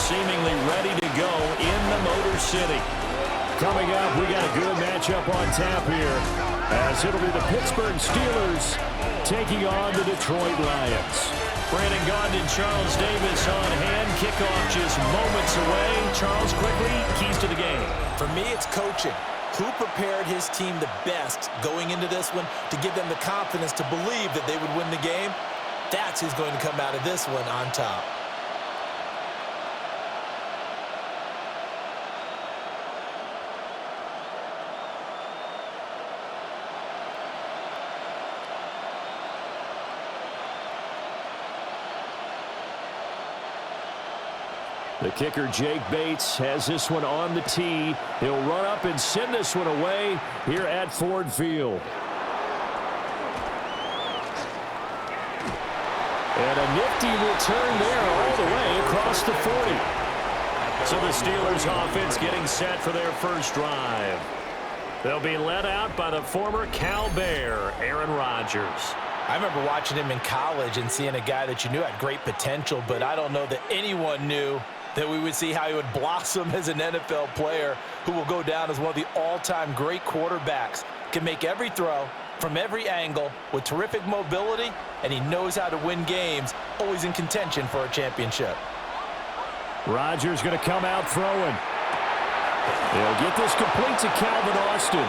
seemingly ready to go in the Motor City. Coming up, we got a good matchup on tap here, as it'll be the Pittsburgh Steelers taking on the Detroit Lions. Brandon Gaudin and Charles Davis on hand. Kickoff just moments away. Charles, quickly, keys to the game. For me, it's coaching. Who prepared his team the best going into this one to give them the confidence to believe that they would win the game? That's who's going to come out of this one on top. The kicker, Jake Bates, has this one on the tee. He'll run up and send this one away here at Ford Field. And a nifty return there all the way across the 40. So the Steelers offense getting set for their first drive. They'll be led out by the former Cal Bear, Aaron Rodgers. I remember watching him in college and seeing a guy that you knew had great potential, but I don't know that anyone knew that we would see how he would blossom as an NFL player who will go down as one of the all-time great quarterbacks. Can make every throw from every angle with terrific mobility, and he knows how to win games, always in contention for a championship. Rodgers going to come out throwing. He'll get this complete to Calvin Austin.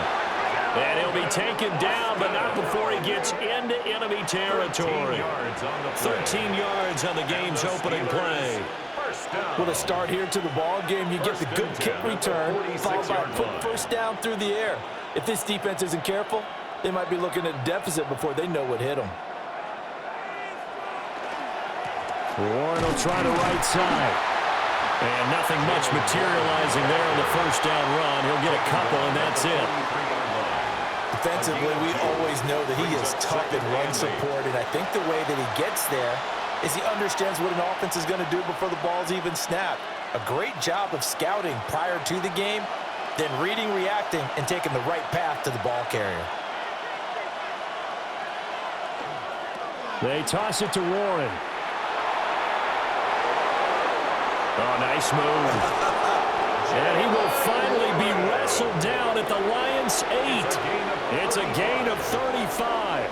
And he'll be taken down, but not before he gets into enemy territory. 13 yards on the game's opening play. With a start here to the ball game, you get the good kick return, followed by a quick first down through the air. If this defense isn't careful, they might be looking at a deficit before they know what hit them. Warren will try the right side. And nothing much materializing there on the first down run. He'll get a couple, and that's it. Defensively, we always know that he is tough in run support, and I think the way that he gets there is he understands what an offense is going to do before the ball's even snapped. A great job of scouting prior to the game, then reading, reacting, and taking the right path to the ball carrier. They toss it to Warren. Oh, nice move. And he will finally be wrestled down at the Lions' 8. It's a gain of 35.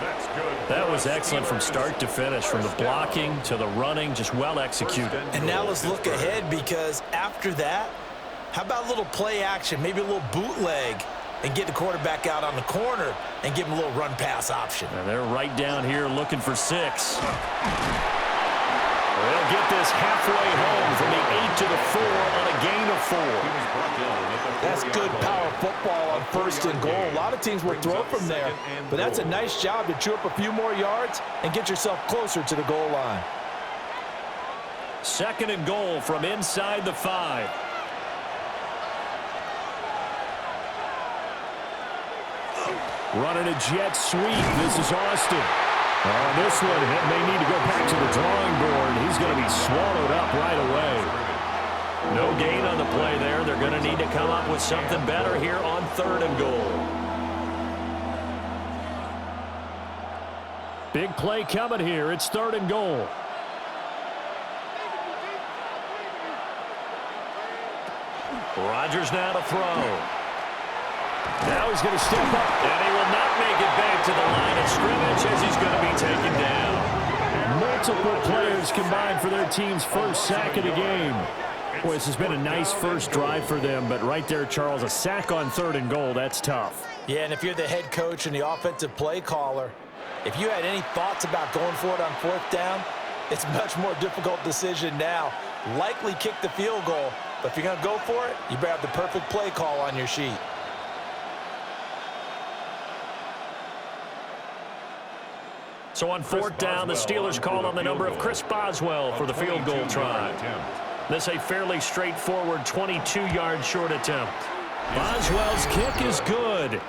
That was excellent from start to finish, from the blocking to the running, just well executed. And now let's look ahead, because after that, how about a little play action, maybe a little bootleg, and get the quarterback out on the corner and give him a little run-pass option. And they're right down here looking for 6. They'll get this halfway home from the 8 to the 4 on a gain of 4. That's good power football on first and goal. A lot of teams will throw from there, but that's a nice job to chew up a few more yards and get yourself closer to the goal line. Second and goal from inside the 5. Running a jet sweep. This is Austin. On this one, it may need to go back to the drawing board. He's going to be swallowed up right away. No gain on the play there. They're going to need to come up with something better here on 3rd and goal. Big play coming here. It's 3rd and goal. Rodgers now to throw. Now he's going to step up, and he will not make it back to the line of scrimmage as he's going to be taken down. Multiple players combined for their team's first sack of the game. Boy, this has been a nice first drive for them, but right there, Charles, a sack on 3rd and goal, that's tough. Yeah, and if you're the head coach and the offensive play caller, if you had any thoughts about going for it on 4th down, it's a much more difficult decision now. Likely kick the field goal, but if you're going to go for it, you better have the perfect play call on your sheet. So on 4th down, the Steelers call on the number of Chris Boswell for the field goal try. This a fairly straightforward 22-yard short attempt. Boswell's kick is good.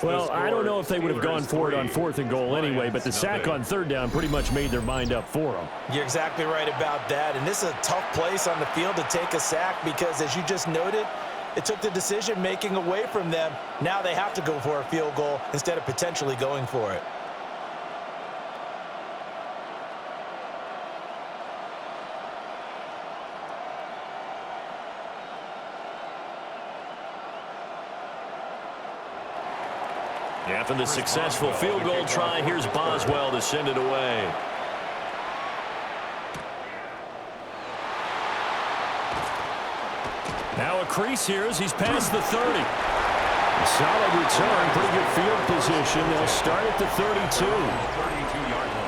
Well, I don't know if they would have gone for it on 4th and goal anyway, but the sack on 3rd down pretty much made their mind up for them. You're exactly right about that, and this is a tough place on the field to take a sack because, as you just noted, it took the decision-making away from them. Now they have to go for a field goal instead of potentially going for it. After the successful field goal try, here's Boswell to send it away. Now a crease here as he's past the 30. A solid return, pretty good field position. They'll start at the 32.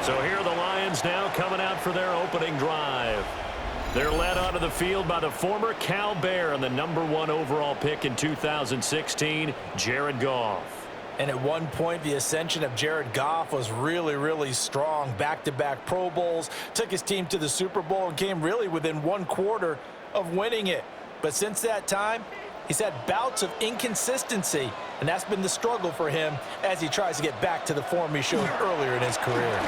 So here are the Lions now coming out for their opening drive. They're led onto the field by the former Cal Bear and the #1 overall pick in 2016, Jared Goff. And at one point, the ascension of Jared Goff was really, really strong. Back-to-back Pro Bowls, took his team to the Super Bowl and came really within 1/4 of winning it. But since that time, he's had bouts of inconsistency, and that's been the struggle for him as he tries to get back to the form he showed earlier in his career.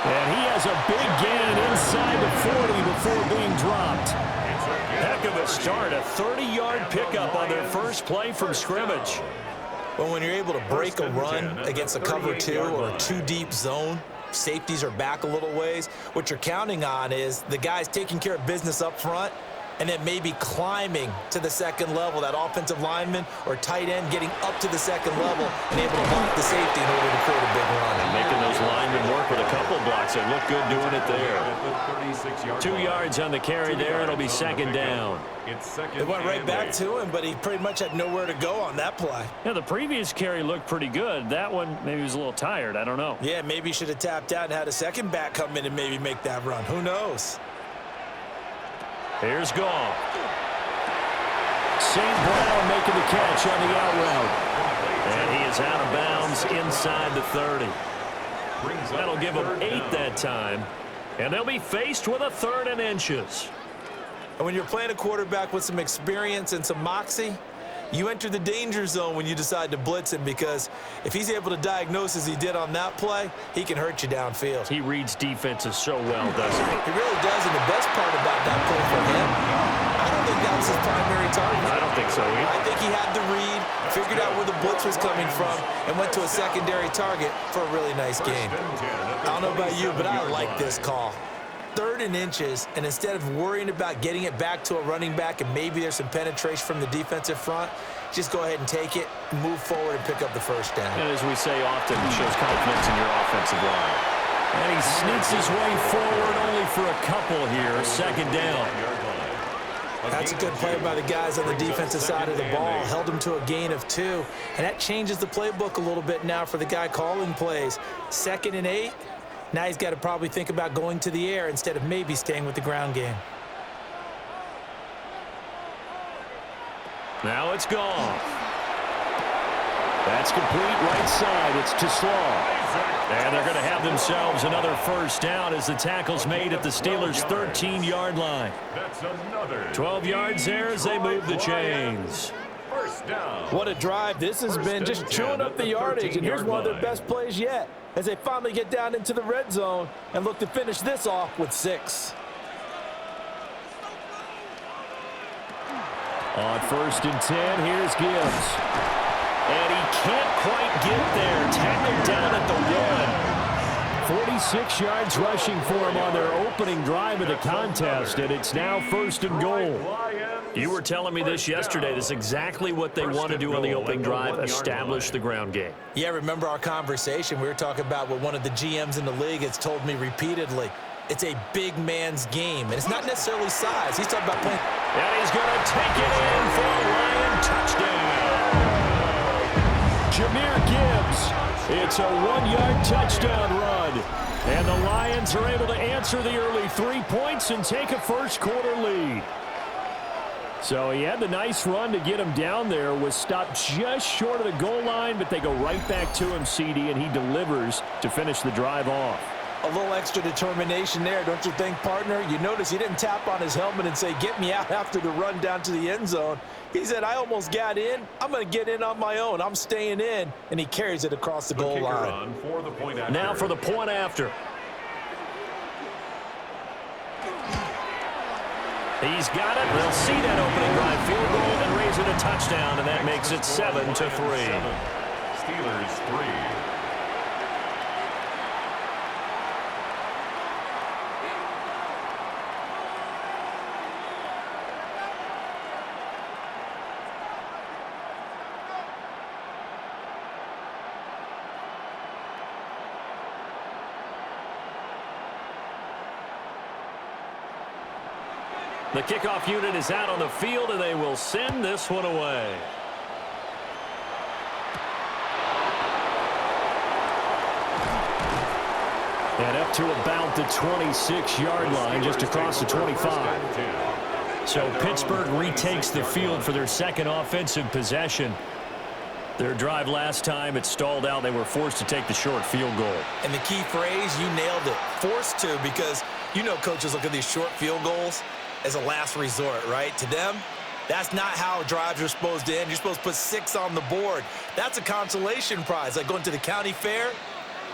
And he has a big gain inside the 40 before being dropped. Heck of a start, a 30-yard pickup on their first play from scrimmage. Well, when you're able to break a run against a cover 2 or a 2-deep zone, safeties are back a little ways. What you're counting on is the guys taking care of business up front and then maybe climbing to the second level, that offensive lineman or tight end getting up to the second level and able to block the safety in order to create a big run. And making those linemen work with a couple blocks. They look good doing it there. 2 yards on the carry there. It'll be second down. It went right back to him, but he pretty much had nowhere to go on that play. Yeah, the previous carry looked pretty good. That one, maybe he was a little tired. I don't know. Yeah, maybe he should have tapped out and had a second back come in and maybe make that run. Who knows? Here's Goff. St. Brown making the catch on the out route. And he is out of bounds inside the 30. That'll give them 8 that time. And they'll be faced with a 3rd and inches. And when you're playing a quarterback with some experience and some moxie, you enter the danger zone when you decide to blitz him, because if he's able to diagnose as he did on that play, he can hurt you downfield. He reads defenses so well, doesn't he? He really does, and the best part about that play for him, I don't think that was his primary target. I don't think so either. I think he had the read, figured out where the blitz was coming from, and went to a secondary target for a really nice game. I don't know about you, but I like this call. 3rd and inches, and instead of worrying about getting it back to a running back and maybe there's some penetration from the defensive front, just go ahead and take it, move forward, and pick up the first down. And as we say often, it shows confidence in your offensive line. And he sneaks his way forward only for a couple here. Second down. That's a good play by the guys on the defensive side of the ball. Held him to a gain of 2, and that changes the playbook a little bit now for the guy calling plays. 2nd and 8. Now he's got to probably think about going to the air instead of maybe staying with the ground game. Now it's gone. That's complete right side. It's to Slaw. And they're going to have themselves another first down as the tackle's made at the Steelers' 13-yard line. 12 yards there as they move the chains. What a drive. This has been just chewing up the yardage, and here's one of their best plays yet as they finally get down into the red zone and look to finish this off with 6. On 1st and 10, here's Gibbs. And he can't quite get there. Tackled down at the 1. 46 yards rushing for him on their opening drive of the contest, and it's now 1st and goal. You were telling me this yesterday. This is exactly what they want to do on the opening drive, establish the ground game. Yeah, remember our conversation? We were talking about what one of the GMs in the league has told me repeatedly. It's a big man's game, and it's not necessarily size. He's talking about playing. And he's going to take it in for a Lion touchdown. Jahmyr Gibbs. It's a 1-yard touchdown run. And the Lions are able to answer the early 3 points and take a first-quarter lead. So he had the nice run to get him down there, was stopped just short of the goal line, but they go right back to him, CD, and he delivers to finish the drive off. A little extra determination there, don't you think, partner? You notice he didn't tap on his helmet and say, get me out after the run down to the end zone. He said, I almost got in. I'm going to get in on my own. I'm staying in. And he carries it across the goal line. Now for the point after. He's got it. They'll see that opening drive field goal and raise it a touchdown, and that makes it 7-3. Steelers 3. The kickoff unit is out on the field, and they will send this one away. And up to about the 26-yard line, just across the 25. So Pittsburgh retakes the field for their second offensive possession. Their drive last time, it stalled out. They were forced to take the short field goal. And the key phrase, you nailed it, forced to, because you know coaches look at these short field goals as a last resort, right? To them, that's not how drives are supposed to end. You're supposed to put 6 on the board. That's a consolation prize, like going to the county fair.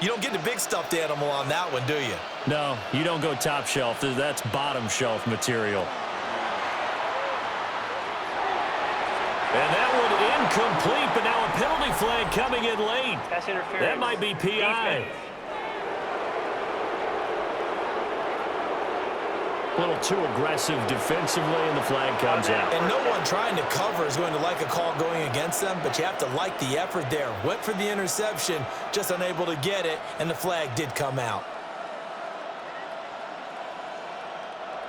You don't get the big stuffed animal on that one, do you? No, you don't go top shelf. That's bottom shelf material. And that one incomplete, but now a penalty flag coming in late. That's interference. That might be PI. Defense. A little too aggressive defensively, and the flag comes out. And no one trying to cover is going to like a call going against them, but you have to like the effort there. Went for the interception, just unable to get it, and the flag did come out.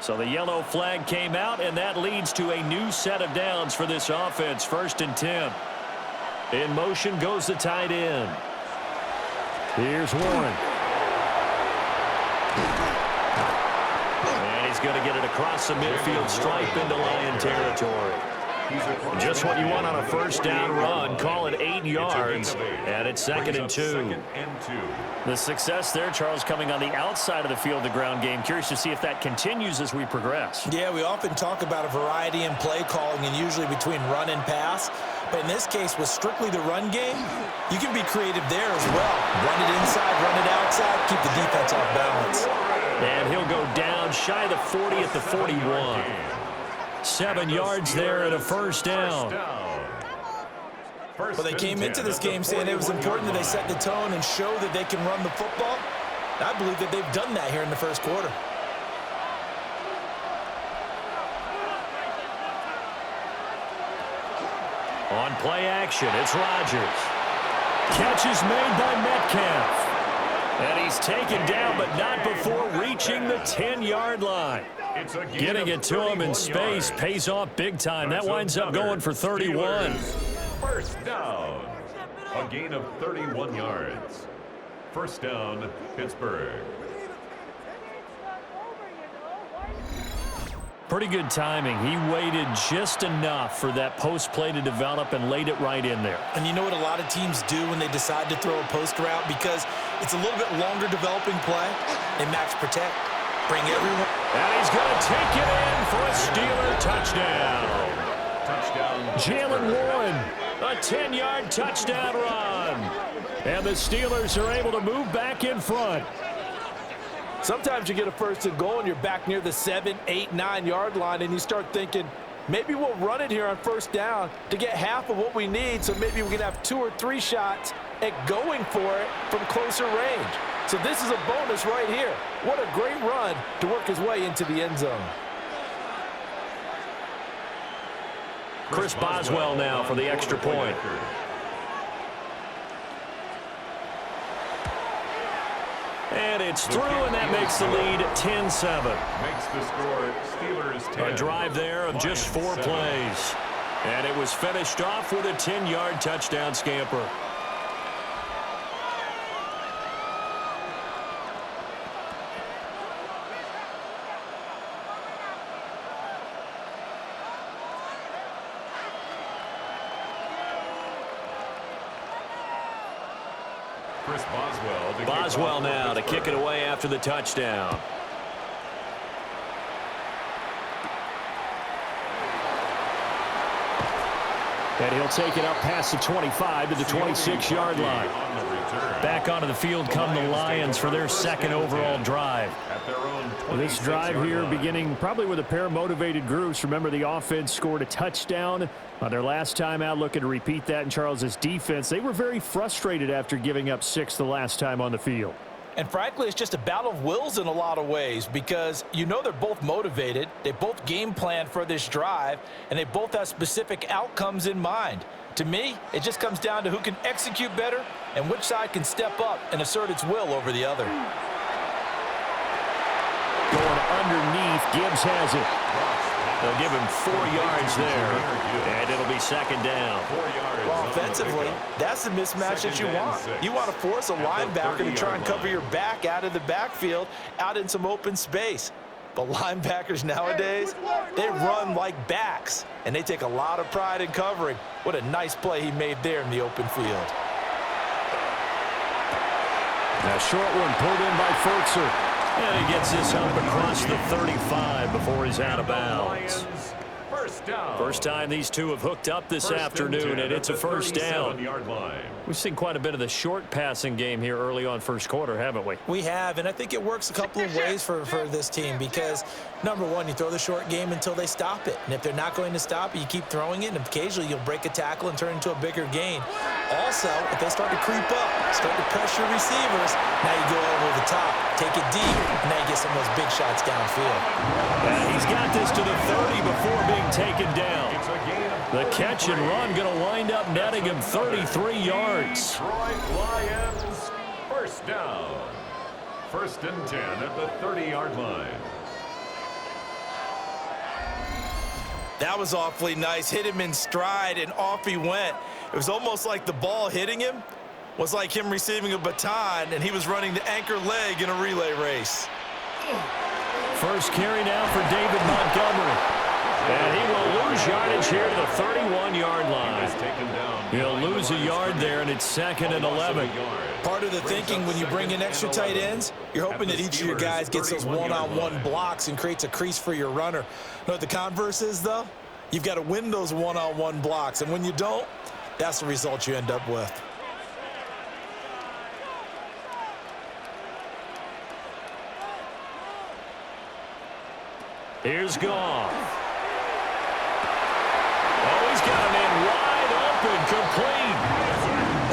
So the yellow flag came out, and that leads to a new set of downs for this offense. 1st and 10. In motion goes the tight end. Here's Warren. And he's going to get it across the midfield stripe into Lion territory. Just what you want on a first down run. Call it 8 yards, and it's 2nd and 2. The success there, Charles, coming on the outside of the field, the ground game. Curious to see if that continues as we progress. Yeah, we often talk about a variety in play calling, and usually between run and pass. But in this case, with strictly the run game, you can be creative there as well. Run it inside, run it outside, keep the defense off balance. And he'll go down shy of the 40 at the 41. 7 yards there and a first down. But they came into this game saying it was important that they set the tone and show that they can run the football. I believe that they've done that here in the first quarter. On play action, it's Rodgers. Catch is made by Metcalf. And he's taken down, but not before reaching the 10-yard line. Getting it to him in space pays off big time. That winds up going for 31. First down. A gain of 31 yards. First down, Pittsburgh. Pretty good timing. He waited just enough for that post play to develop and laid it right in there. And you know what a lot of teams do when they decide to throw a post route? Because it's a little bit longer developing play. They max protect. Bring everyone. And he's going to take it in for a Steeler touchdown. Jalen Warren, a 10-yard touchdown run. And the Steelers are able to move back in front. Sometimes you get a first and goal and you're back near the 7, 8, 9-yard line, and you start thinking, maybe we'll run it here on first down to get half of what we need, so maybe we can have 2 or 3 shots at going for it from closer range. So this is a bonus right here. What a great run to work his way into the end zone. Chris Boswell now for the extra point. And it's through, and that makes the lead 10-7. Makes the score Steelers 10. A drive there of just 4 plays. And it was finished off with a 10-yard touchdown scamper. Chris Boswell now to kick it away after the touchdown. And he'll take it up past the 25 to the 26-yard line. Back onto the field come the Lions for their second overall drive. This drive here beginning probably with a pair of motivated groups. Remember, the offense scored a touchdown on their last time out, looking to repeat that in Charles's defense. They were very frustrated after giving up 6 the last time on the field. And frankly, it's just a battle of wills in a lot of ways, because you know they're both motivated, they both game plan for this drive, and they both have specific outcomes in mind. To me, it just comes down to who can execute better and which side can step up and assert its will over the other. Going underneath, Gibbs has it. They'll give him 4 yards there, and it'll be second down. Well, offensively, that's the mismatch that you want. You want to force a linebacker to try and cover your back out of the backfield, out in some open space. But linebackers nowadays, they run like backs, and they take a lot of pride in covering. What a nice play he made there in the open field. A short one pulled in by Fultzer. And he gets this up across the 35 before he's out of bounds. First time these two have hooked up this afternoon, and it's a first down. We've seen quite a bit of the short passing game here early on first quarter, haven't we? We have, and I think it works a couple of ways for this team because, number one, you throw the short game until they stop it. And if they're not going to stop it, you keep throwing it, and occasionally you'll break a tackle and turn it into a bigger gain. Also, if they start to creep up, start to pressure receivers, now you go over the top, take it deep, and now you get some of those big shots downfield. And he's got this to the 30 before being taken down. The catch and run going to wind up netting him 33 yards. Lions, first down. First and 10 at the 30-yard line. That was awfully nice. Hit him in stride, and off he went. It was almost like the ball hitting him was like him receiving a baton, and he was running the anchor leg in a relay race. First carry now for David Montgomery. And he will lose yardage here to the 31-yard line. He'll lose a yard there, and it's 2nd and 11. Part of the thinking when you bring in extra tight ends, you're hoping that each of your guys gets those one-on-one blocks and creates a crease for your runner. You know what the converse is, though? You've got to win those one-on-one blocks, and when you don't, that's the result you end up with. Here's Goff. Oh, he's got a man wide open, complete.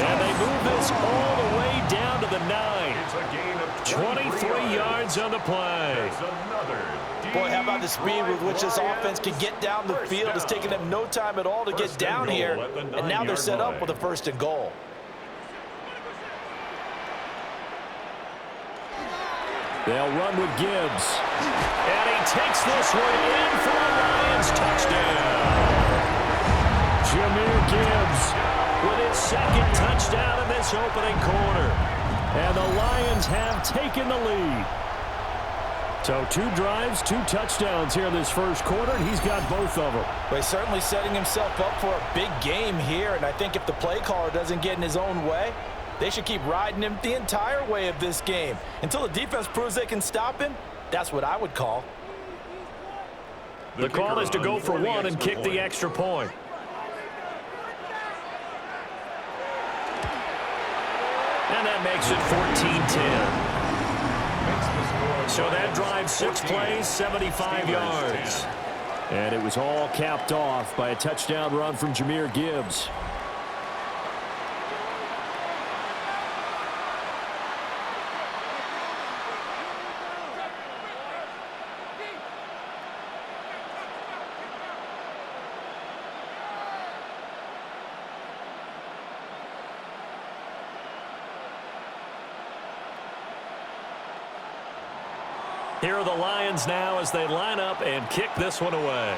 And they move this all the way down to the 9. 23 yards on the play. Boy, how about the speed with which this offense can get down the field? It's taken them no time at all to get down here, and now they're set up with a 1st and goal. They'll run with Gibbs. And he takes this one in for a Lions touchdown. Jahmyr Gibbs with his 2nd touchdown in this opening quarter. And the Lions have taken the lead. So 2 drives, 2 touchdowns here in this first quarter, and he's got both of them. Well, he's certainly setting himself up for a big game here, and I think if the play caller doesn't get in his own way, they should keep riding him the entire way of this game. Until the defense proves they can stop him, that's what I would call. The call is to go for 1 and kick the extra point. And that makes it 14-10. So that drives 6 plays, 75 yards. And it was all capped off by a touchdown run from Jahmyr Gibbs. Here are the Lions now as they line up and kick this one away.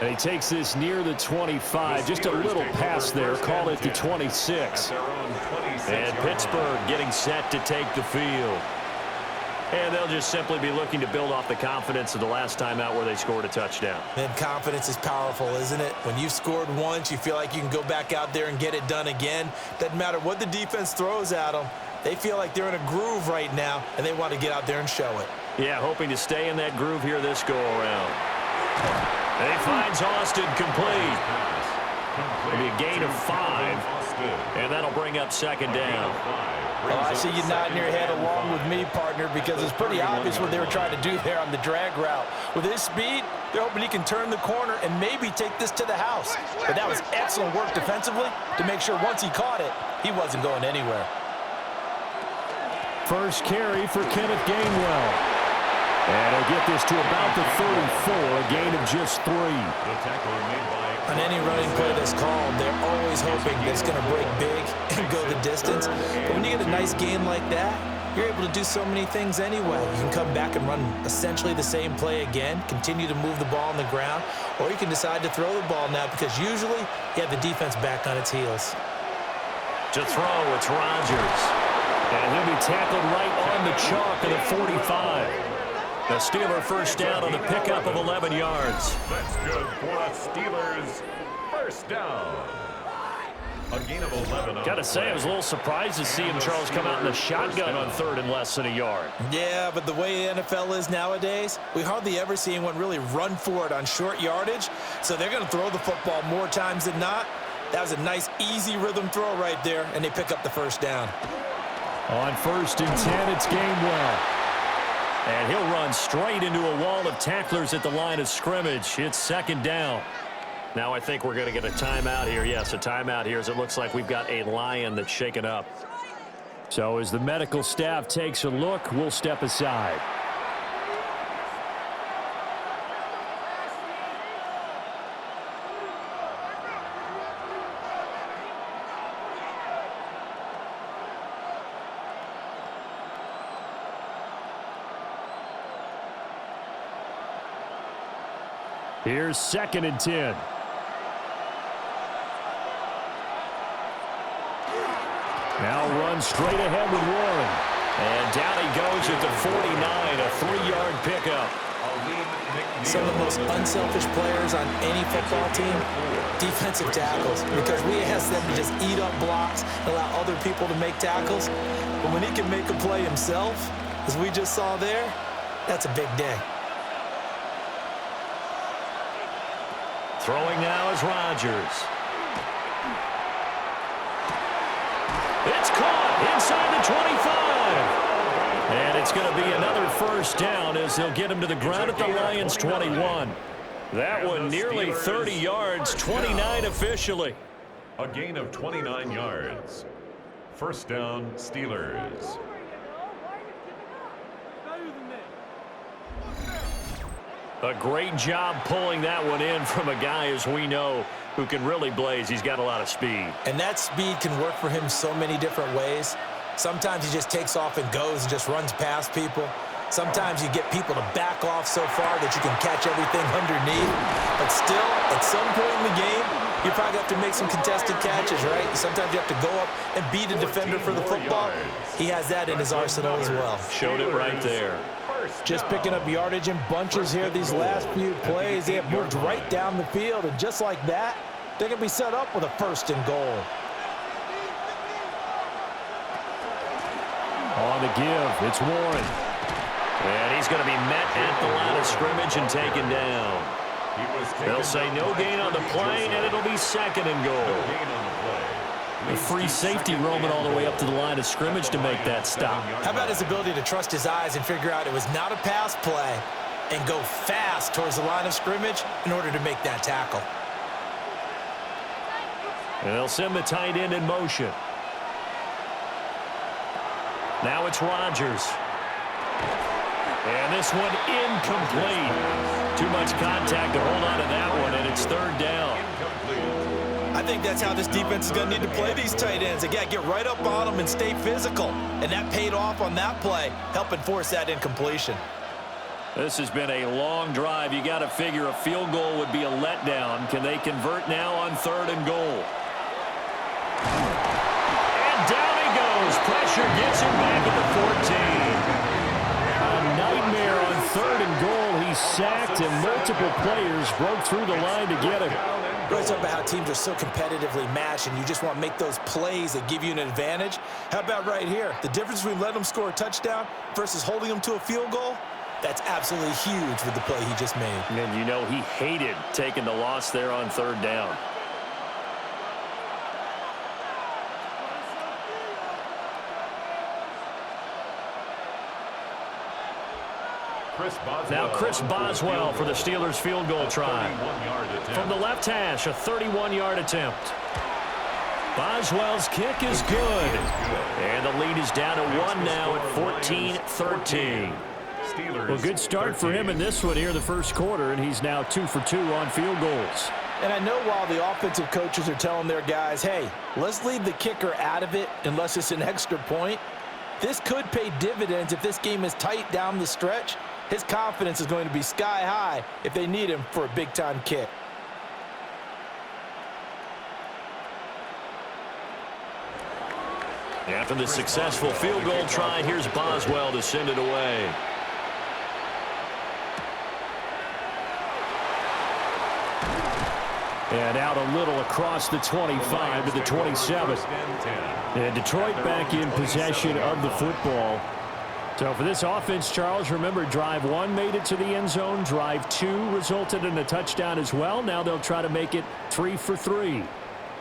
And he takes this near the 25, just a little pass there, call it the 26. And Pittsburgh getting set to take the field. And they'll just simply be looking to build off the confidence of the last time out where they scored a touchdown. And confidence is powerful, isn't it? When you've scored once, you feel like you can go back out there and get it done again. Doesn't matter what the defense throws at them. They feel like they're in a groove right now, and they want to get out there and show it. Yeah, hoping to stay in that groove here this go-around. And he finds Austin complete. It'll be a gain of 5, and that'll bring up 2nd down. Well, I see you nodding your head along with me, partner, because it's pretty obvious what they were trying to do there on the drag route. With his speed, they're hoping he can turn the corner and maybe take this to the house. But that was excellent work defensively to make sure once he caught it, he wasn't going anywhere. First carry for Kenneth Gainwell. And he'll get this to about the 34, a gain of just 3. On any running play that's called, they're always hoping that it's going to break big and go the distance. But when you get a nice game like that, you're able to do so many things anyway. You can come back and run essentially the same play again, continue to move the ball on the ground, or you can decide to throw the ball now because usually you have the defense back on its heels. To throw, it's Rodgers. And he'll be tackled right on the chalk of the 45. The Steeler first down on the pickup of 11 yards. That's good for the Steelers. First down. A gain of 11. Gotta say, I was a little surprised to see him, Charles, come out in the shotgun on 3rd and less than a yard. Yeah, but the way the NFL is nowadays, we hardly ever see anyone really run for it on short yardage. So they're going to throw the football more times than not. That was a nice, easy rhythm throw right there, and they pick up the first down. On 1st and 10, it's Gainwell. And he'll run straight into a wall of tacklers at the line of scrimmage. It's 2nd down. Now I think we're going to get a timeout here. Yes, a timeout here as it looks like we've got a lion that's shaken up. So as the medical staff takes a look, we'll step aside. Here's 2nd and 10. Now runs straight ahead with Warren. And down he goes at the 49, a 3-yard pickup. Some of the most unselfish players on any football team, defensive tackles, because we ask them to just eat up blocks and allow other people to make tackles. But when he can make a play himself, as we just saw there, that's a big day. Throwing now is Rodgers. It's caught inside the 25. And it's going to be another first down as they'll get him to the ground at the Lions' 21. That one nearly 30 yards, 29 officially. A gain of 29 yards. First down, Steelers. A great job pulling that one in from a guy, as we know, who can really blaze. He's got a lot of speed. And that speed can work for him so many different ways. Sometimes he just takes off and goes and just runs past people. Sometimes you get people to back off so far that you can catch everything underneath. But still, at some point in the game, you probably have to make some contested catches, right? Sometimes you have to go up and beat a defender for the football. He has that in his arsenal as well. Showed it right there. Just picking up yardage in bunches here these last few plays. They have moved right down the field, and just like that, they can be set up with a 1st and goal. On the give, it's Warren. And he's going to be met at the line of scrimmage and taken down. They'll say no gain on the play, and it'll be 2nd and goal. A free safety roaming all the way up to the line of scrimmage to make that stop. How about his ability to trust his eyes and figure out it was not a pass play and go fast towards the line of scrimmage in order to make that tackle. And they'll send the tight end in motion. Now it's Rodgers. And this one incomplete. Too much contact to hold on to that one, and it's 3rd down. I think that's how this defense is going to need to play these tight ends. They got to get right up on them and stay physical. And that paid off on that play, helping force that incompletion. This has been a long drive. You got to figure a field goal would be a letdown. Can they convert now on 3rd and goal? And down he goes. Pressure gets him back at the 14. A nightmare on 3rd and goal. He's sacked, and multiple players broke through the line to get him. We always talk about how teams are so competitively matched, and you just want to make those plays that give you an advantage. How about right here? The difference between letting them score a touchdown versus holding them to a field goal, that's absolutely huge with the play he just made. And you know he hated taking the loss there on 3rd down. Now Chris Boswell for the Steelers field goal try. From the left hash, a 31-yard attempt. Boswell's kick is good. And the lead is down to 1 now at 14-13. Well, good start for him in this one here in the first quarter, and he's now 2 for 2 on field goals. And I know while the offensive coaches are telling their guys, hey, let's leave the kicker out of it unless it's an extra point, this could pay dividends if this game is tight down the stretch. His confidence is going to be sky high if they need him for a big-time kick. After the successful field goal try, here's Boswell to send it away. And out a little across the 25 to the 27. And Detroit back in possession of the football. So for this offense, Charles, remember, drive 1 made it to the end zone. Drive 2 resulted in a touchdown as well. Now they'll try to make it 3 for 3.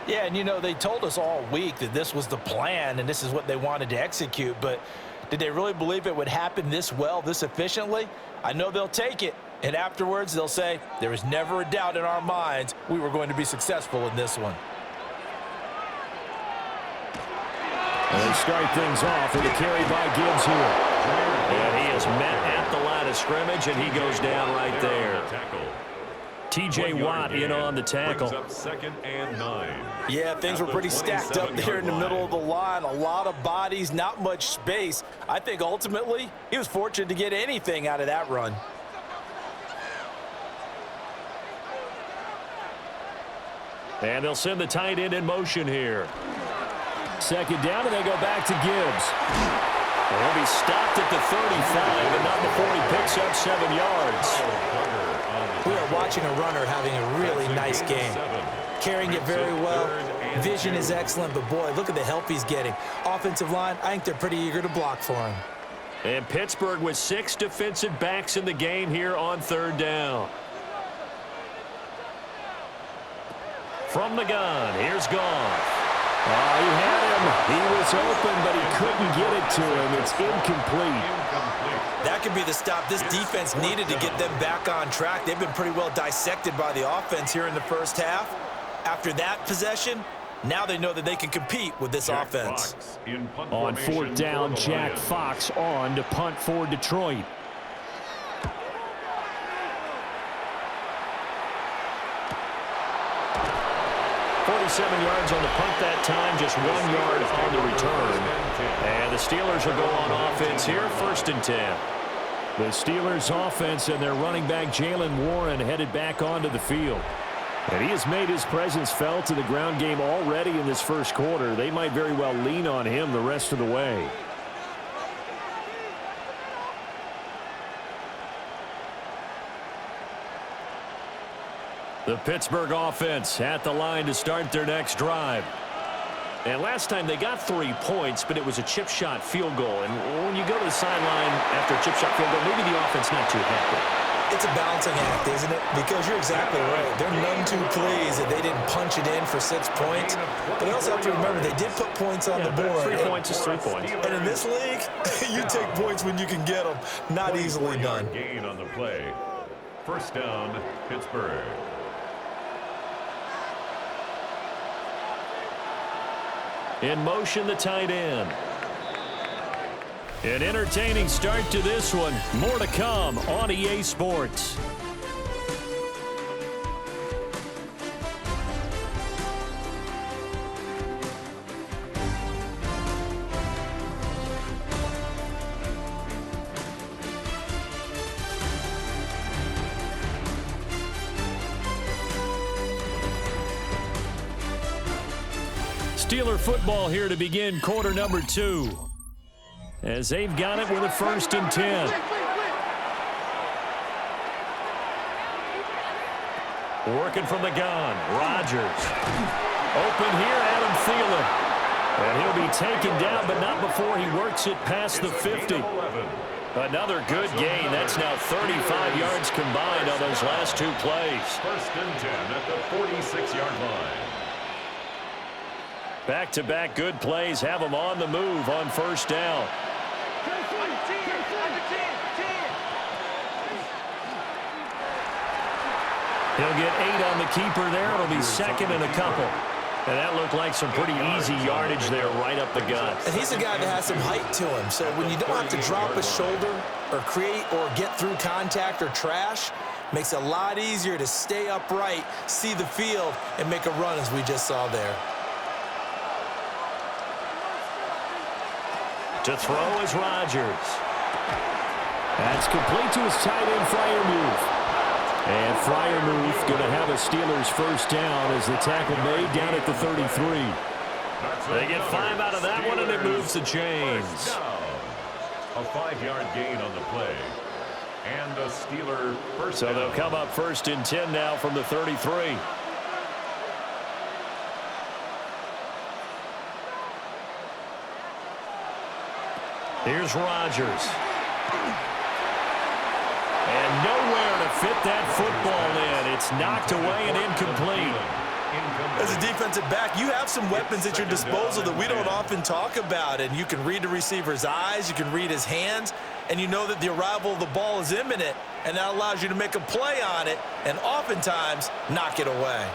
Yeah, and you know, they told us all week that this was the plan and this is what they wanted to execute, but did they really believe it would happen this well, this efficiently? I know they'll take it, and afterwards they'll say, there was never a doubt in our minds we were going to be successful in this one. And they start things off with a carry by Gibbs here. And he is met at the line of scrimmage, and he goes down right there. T.J. Watt in on the tackle. Second and 9. Yeah, things were pretty stacked up there in the middle of the line. A lot of bodies, not much space. I think ultimately he was fortunate to get anything out of that run. And they'll send the tight end in motion here. Second down, and they go back to Gibbs. He'll be stopped at the 35, but not before he picks up 7 yards. We are watching a runner having a really nice game. Carrying it very well. Vision is excellent, but boy, look at the help he's getting. Offensive line, I think they're pretty eager to block for him. And Pittsburgh with 6 defensive backs in the game here on 3rd down. From the gun, here's Goff. Oh, he had him. He was open, but he couldn't get it to him. It's incomplete. That could be the stop this defense needed to get them back on track. They've been pretty well dissected by the offense here in the first half. After that possession, now they know that they can compete with this offense. On 4th down, Jack Fox on to punt for Detroit. Yards on the punt that time, just 1 yard on the return. And the Steelers will go on offense here, 1st and 10. The Steelers offense and their running back Jalen Warren headed back onto the field. And he has made his presence felt in the ground game already in this first quarter. They might very well lean on him the rest of the way. The Pittsburgh offense at the line to start their next drive. And last time they got 3 points, but it was a chip shot field goal. And when you go to the sideline after a chip shot field goal, maybe the offense not too happy. It's a balancing act, isn't it? Because you're exactly right. They're none too pleased that they didn't punch it in for 6 points. But they also have to remember they did put points on the board. 3 points is 3 points. And in this league, you take points when you can get them. Not easily done. Gain on the play. 1st down, Pittsburgh. In motion, the tight end. An entertaining start to this one. More to come on EA Sports. Steeler football here to begin quarter number 2. As they've got it with a 1st and 10. Working from the gun, Rodgers. Open here, Adam Thielen. And he'll be taken down, but not before he works it past the 50. Another good gain. That's now 35 yards combined on those last 2 plays. 1st and 10 at the 46-yard line. Back-to-back good plays have them on the move on 1st down. He'll get 8 on the keeper there. It'll be 2nd and a couple. And that looked like some pretty easy yardage there right up the gut. And he's a guy that has some height to him. So when you don't have to drop a shoulder or create or get through contact or trash, Makes it a lot easier to stay upright, see the field, and make a run as we just saw there. To throw is Rodgers. That's complete to his tight end, Freiermuth. And Freiermuth going to have a Steelers first down as the tackle made down at the 33. They get 5 out of that one, and it moves the chains. A 5-yard gain on the play. And a Steeler first down. So they'll come up first and 10 now from the 33. Here's Rodgers. And nowhere to fit that football in. It's knocked away and incomplete. As a defensive back, you have some weapons at your disposal that we don't often talk about. And you can read the receiver's eyes, you can read his hands, and you know that the arrival of the ball is imminent, and that allows you to make a play on it and oftentimes knock it away.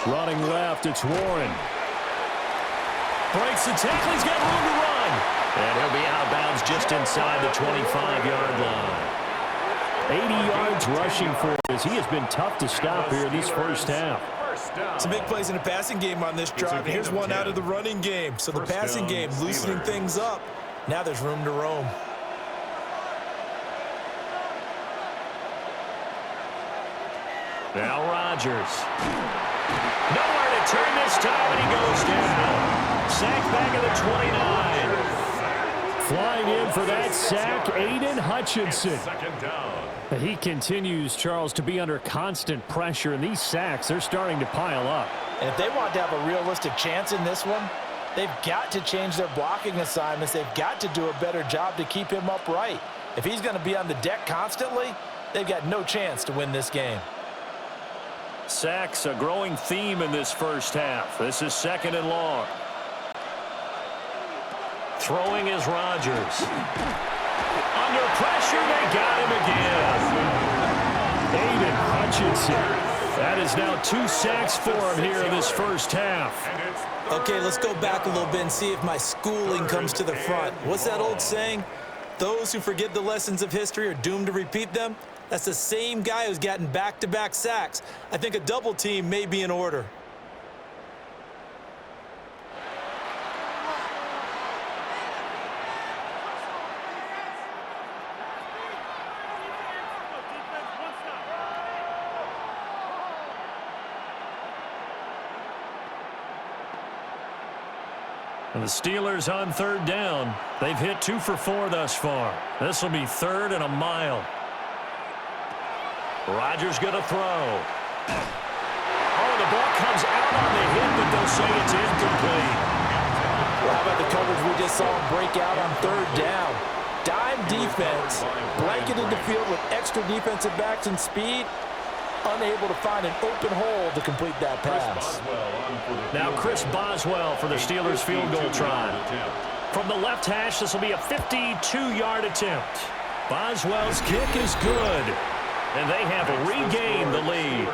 Running left, it's Warren. Breaks the tackle, he's got room to run. And he'll be out of bounds just inside the 25-yard line. 80 yards rushing for him as he has been tough to stop here this first half. Some big plays in the passing game on this drive. Here's one out of the running game. So the passing game loosening things up. Now there's room to roam. Now Rodgers. Nowhere to turn this time, and he goes down. Sack back at the 29. Flying in for that sack, Aiden Hutchinson. He continues, Charles, to be under constant pressure, and these sacks, they're starting to pile up. And if they want to have a realistic chance in this one, they've got to change their blocking assignments. They've got to do a better job to keep him upright. If he's going to be on the deck constantly, they've got no chance to win this game. Sacks, a growing theme in this first half. This is 2nd and long. Throwing is Rodgers. Under pressure, they got him again. Aiden Hutchinson. That is now 2 sacks for him here in this first half. Okay, let's go back a little bit and see if my schooling comes to the front. What's that old saying? Those who forget the lessons of history are doomed to repeat them. That's the same guy who's gotten back-to-back sacks. I think a double team may be in order. And the Steelers on 3rd down. They've hit 2 for 4 thus far. This will be 3rd and a mile. Rodgers going to throw. Oh, the ball comes out on the hit, but they'll say it's incomplete. Well, how about the coverage we just saw him break out on 3rd down? Dime defense, blanketed the field with extra defensive backs and speed, unable to find an open hole to complete that pass. Now Chris Boswell for the Steelers field goal try. From the left hash, this will be a 52-yard attempt. Boswell's kick is good. And they have regained the lead.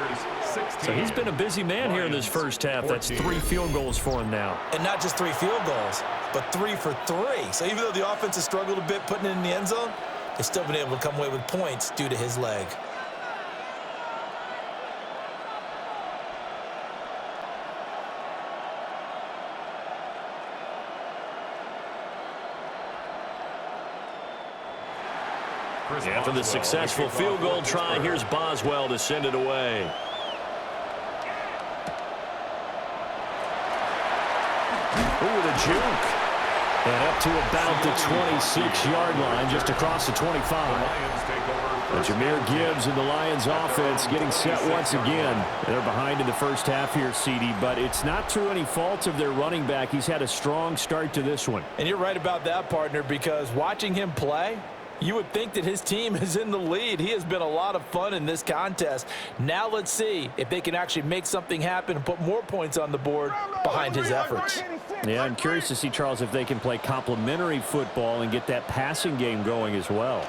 So he's been a busy man here in this first half. That's 3 field goals for him now. And not just 3 field goals, but 3 for 3. So even though the offense has struggled a bit putting it in the end zone, they've still been able to come away with points due to his leg. After the successful field goal try, here's Boswell to send it away. Ooh, the juke. And up to about the 26-yard line, just across the 25. And Jahmyr Gibbs and the Lions offense getting set once again. They're behind in the first half here, CD, but it's not through any fault of their running back. He's had a strong start to this one. And you're right about that, partner, because watching him play, you would think that his team is in the lead. He has been a lot of fun in this contest. Now let's see if they can actually make something happen and put more points on the board behind his efforts. Yeah, I'm curious to see, Charles, if they can play complementary football and get that passing game going as well.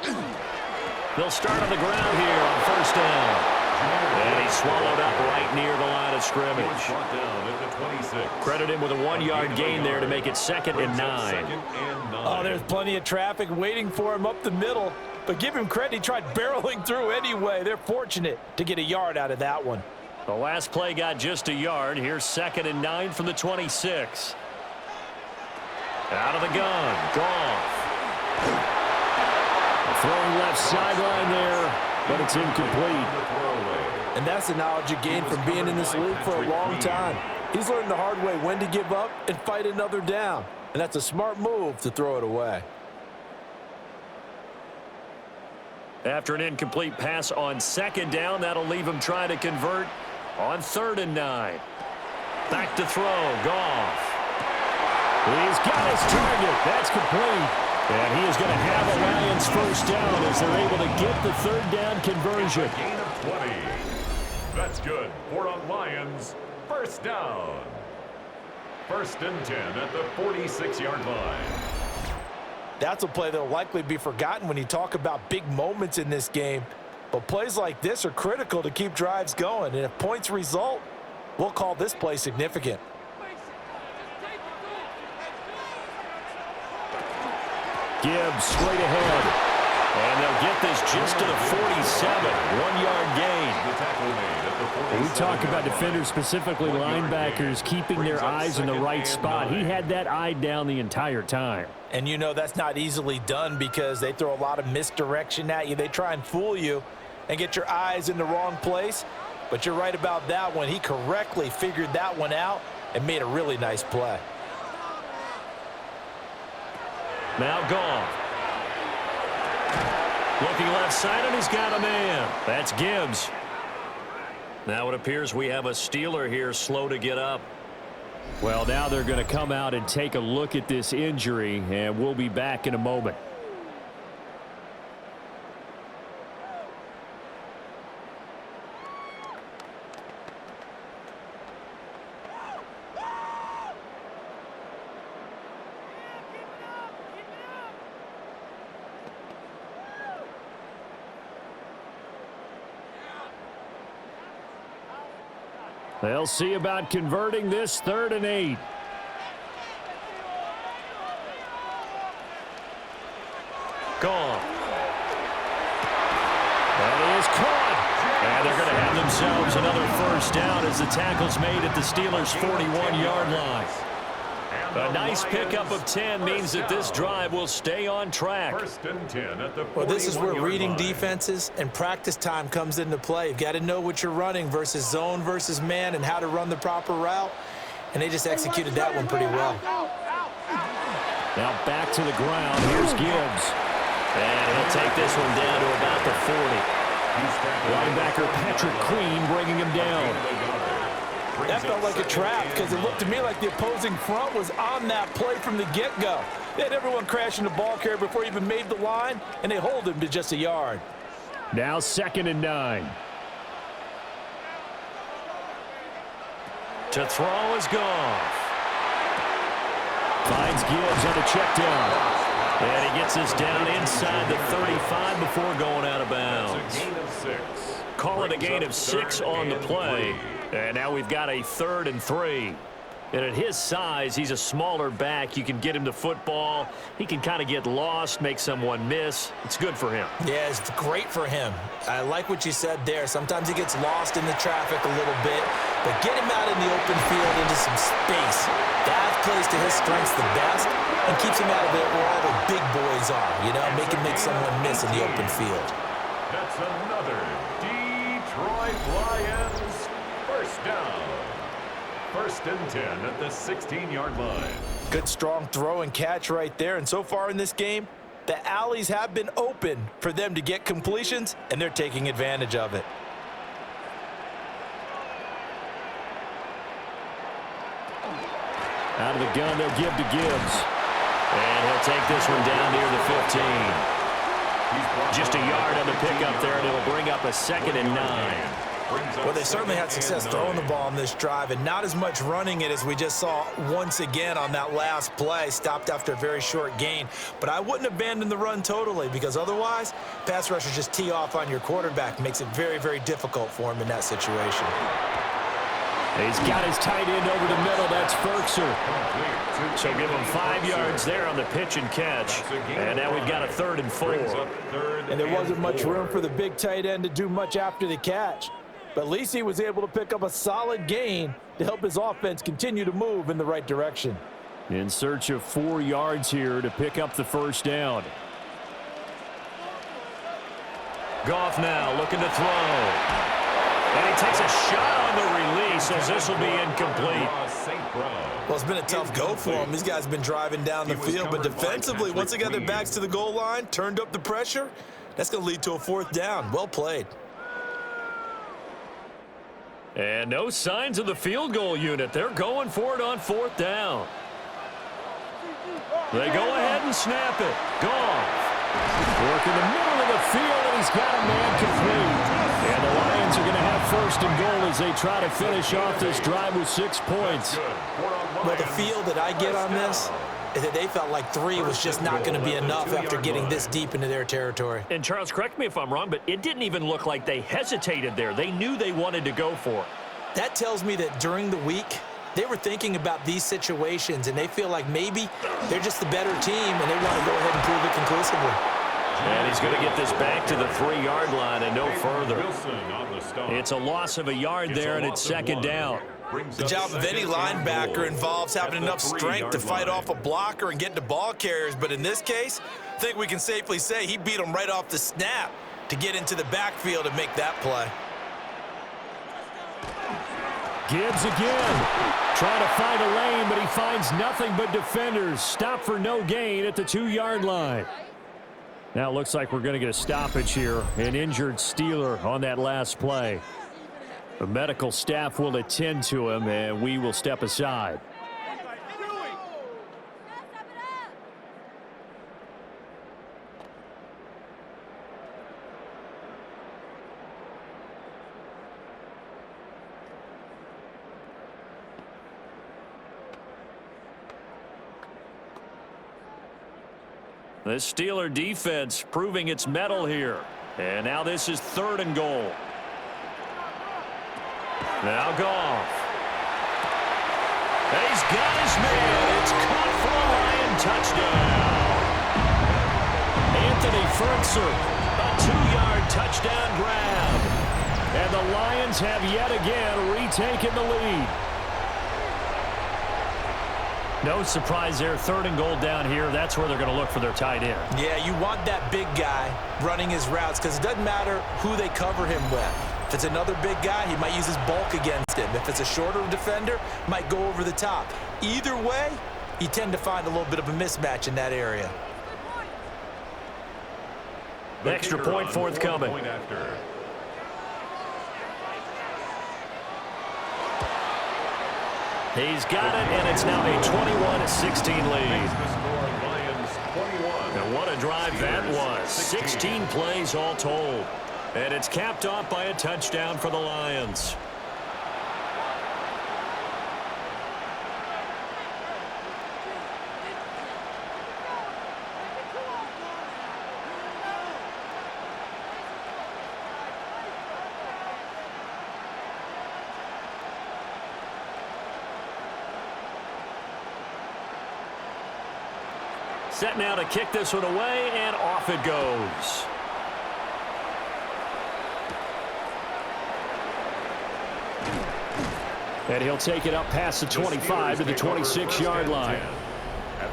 They'll start on the ground here on 1st down. And he's swallowed up right near the line of scrimmage. Brought down at the 26. Credit him with a 1-yard gain there to make it 2nd and 9. Oh, there's plenty of traffic waiting for him up the middle. But give him credit, he tried barreling through anyway. They're fortunate to get a yard out of that one. The last play got just a yard. Here's 2nd and 9 from the 26. Out of the gun, Goff. Throwing left sideline there, but it's incomplete. And that's the knowledge you gain from being in this league for a long time. He's learned the hard way when to give up and fight another down. And that's a smart move to throw it away. After an incomplete pass on 2nd down, that'll leave him trying to convert on 3rd and 9. Back to throw, Goff. He's got his target. That's complete. And he is going to have a Lions first down as they're able to get the 3rd down conversion. Gain of 20. That's good for a Lions first down. 1st and 10 at the 46-yard line. That's a play that will likely be forgotten when you talk about big moments in this game. But plays like this are critical to keep drives going. And if points result, we'll call this play significant. Gibbs straight ahead. And they'll get this just to the 47. 1-yard gain. We talk about defenders, specifically linebackers, keeping their eyes in the right spot. He had that eye down the entire time. And you know that's not easily done because they throw a lot of misdirection at you. They try and fool you and get your eyes in the wrong place. But you're right about that one. He correctly figured that one out and made a really nice play. Now Goff. Looking left side, and he's got a man. That's Gibbs. Now it appears we have a Steeler here slow to get up. Well, now they're going to come out and take a look at this injury, and we'll be back in a moment. They'll see about converting this 3rd and 8. Goff. That is caught. And they're going to have themselves another first down as the tackle's made at the Steelers' 41-yard line. A nice pickup of 10 means that this drive will stay on track. 1st and 10 at the 41-yard line. Well, this is where reading defenses and practice time comes into play. You've got to know what you're running versus zone versus man and how to run the proper route. And they just executed that one pretty well. Now back to the ground. Here's Gibbs. And he'll take this one down to about the 40. Linebacker Patrick Queen bringing him down. That felt like a trap because it looked to me like the opposing front was on that play from the get-go. They had everyone crashing the ball carrier before he even made the line, and they hold him to just a yard. Now 2nd and 9. To throw is Goff. Finds Gibbs on the check down. And he gets this down inside the 35 before going out of bounds. Call it a gain of 6 on the play. And now we've got a 3rd and 3. And at his size, he's a smaller back. You can get him to football. He can kind of get lost, make someone miss. It's good for him. Yeah, it's great for him. I like what you said there. Sometimes he gets lost in the traffic a little bit, but get him out in the open field into some space. That plays to his strengths the best and keeps him out of it where all the big boys are, you know, make someone miss in the open field. That's another Detroit Lions first down. 1st and 10 at the 16-yard line. Good strong throw and catch right there. And so far in this game, the alleys have been open for them to get completions, and they're taking advantage of it. Out of the gun, they'll give to Gibbs. And he'll take this one down near the 15. Just a yard on the pickup there, and it'll bring up a 2nd and 9. Well, they certainly had success throwing the ball on this drive and not as much running it as we just saw once again on that last play. Stopped after a very short gain. But I wouldn't abandon the run totally because otherwise, pass rushers just tee off on your quarterback. Makes it very, very difficult for him in that situation. He's got his tight end over the middle. That's Ferkser. So give him 5 yards there on the pitch and catch. And now we've got a 3rd and 4. And there wasn't much room for the big tight end to do much after the catch. But at least he was able to pick up a solid gain to help his offense continue to move in the right direction. In search of 4 yards here to pick up the first down. Goff now looking to throw. And he takes a shot on the release as this will be incomplete. Well, it's been a tough go for him. These guys have been driving down the field, but defensively, once they got their backs to the goal line, turned up the pressure, that's going to lead to a 4th down. Well played. And no signs of the field goal unit. They're going for it on 4th down. They go ahead and snap it. Goff. Work in the middle of the field, and he's got a man complete. And the Lions are going to have 1st and goal as they try to finish off this drive with 6 points. Well, the feel that I get on this is that they felt like 3 was just not going to be enough after getting this deep into their territory. And Charles, correct me if I'm wrong, but it didn't even look like they hesitated there. They knew they wanted to go for it. That tells me that during the week, they were thinking about these situations, and they feel like maybe they're just the better team, and they want to go ahead and prove it conclusively. And he's going to get this back to the 3-yard line and no further. It's a loss of a yard there, and it's 2nd down. The job of any linebacker involves having enough strength to fight off a blocker and get to ball carriers, but in this case, I think we can safely say he beat him right off the snap to get into the backfield and make that play. Gibbs again, trying to find a lane, but he finds nothing but defenders. Stop for no gain at the 2-yard line. Now it looks like we're going to get a stoppage here. An injured Steeler on that last play. The medical staff will attend to him, and we will step aside. The Steeler defense proving its mettle here. And now this is 3rd and goal. Now Goff. And he's got his man. It's caught for a Lion touchdown. Anthony Ferkser, a 2-yard touchdown grab. And the Lions have yet again retaken the lead. No surprise there, 3rd and goal down here. That's where they're going to look for their tight end. Yeah, you want that big guy running his routes because it doesn't matter who they cover him with. If it's another big guy, he might use his bulk against him. If it's a shorter defender, might go over the top. Either way, you tend to find a little bit of a mismatch in that area. The extra point forthcoming. He's got it, and it's now a 21-16 lead. And what a drive that was. 16 plays all told. And it's capped off by a touchdown for the Lions. Set now to kick this one away, and off it goes. And he'll take it up past the 25 to the 26-yard line.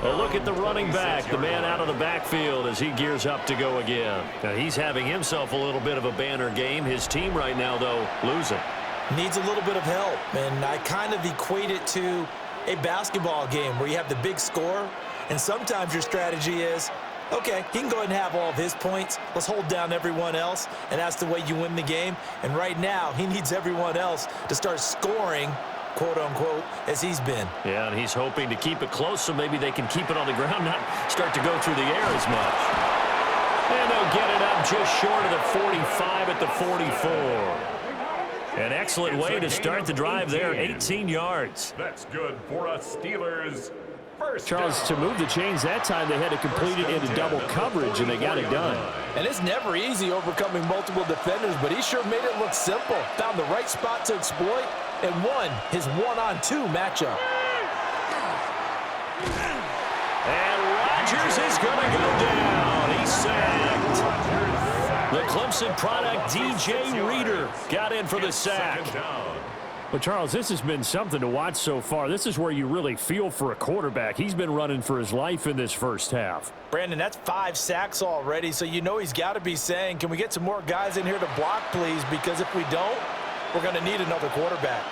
A look at the running back, the man out of the backfield as he gears up to go again. Now he's having himself a little bit of a banner game. His team right now, though, losing. Needs a little bit of help, and I kind of equate it to a basketball game where you have the big score, and sometimes your strategy is, okay, he can go ahead and have all of his points. Let's hold down everyone else, and that's the way you win the game. And right now, he needs everyone else to start scoring, quote-unquote, as he's been. Yeah, and he's hoping to keep it close so maybe they can keep it on the ground, not start to go through the air as much. And they'll get it up just short of the 45 at the 44. An excellent way to start the drive there, 18 yards. That's good for a Steelers first Charles, down. to move the chains that time, they had to complete it into double coverage, and they got it done. And it's never easy overcoming multiple defenders, but he sure made it look simple. Found the right spot to exploit and won his one-on-two matchup. And Rodgers is going to go down. He's sacked. The Clemson product, DJ Reader, got in for the sack. But, Charles, this has been something to watch so far. This is where you really feel for a quarterback. He's been running for his life in this first half. Brandon, that's 5 sacks already, so you know he's got to be saying, can we get some more guys in here to block, please? Because if we don't, we're going to need another quarterback.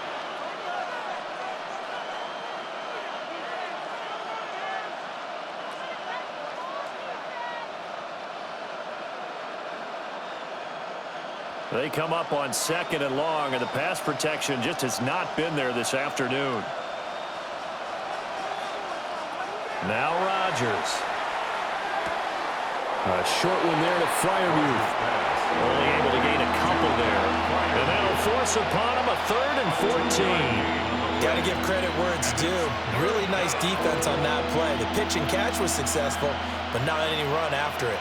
They come up on 2nd and long, and the pass protection just has not been there this afternoon. Now Rodgers. A short one there to Freiermuth. Only able to gain a couple there. And that'll force upon him a 3rd and 14. Got to give credit where it's due. Really nice defense on that play. The pitch and catch was successful, but not any run after it.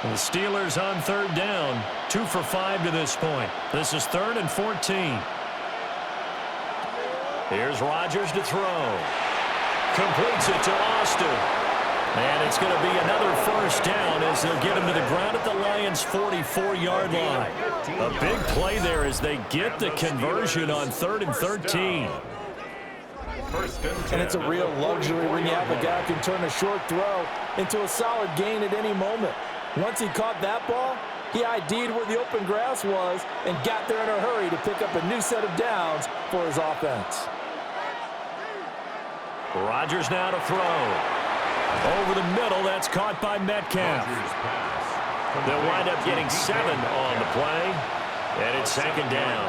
And the Steelers on 3rd down. 2 for 5 to this point. This is 3rd and 14. Here's Rodgers to throw. Completes it to Austin. And it's going to be another first down as they'll get him to the ground at the Lions' 44-yard line. A big play there as they get the conversion on 3rd and 13. And it's a real luxury when you have a guy who can turn a short throw into a solid gain at any moment. Once he caught that ball, he ID'd where the open grass was and got there in a hurry to pick up a new set of downs for his offense. Rodgers now to throw. Over the middle, that's caught by Metcalf. They'll wind up getting 7 on the play, and it's 2nd down.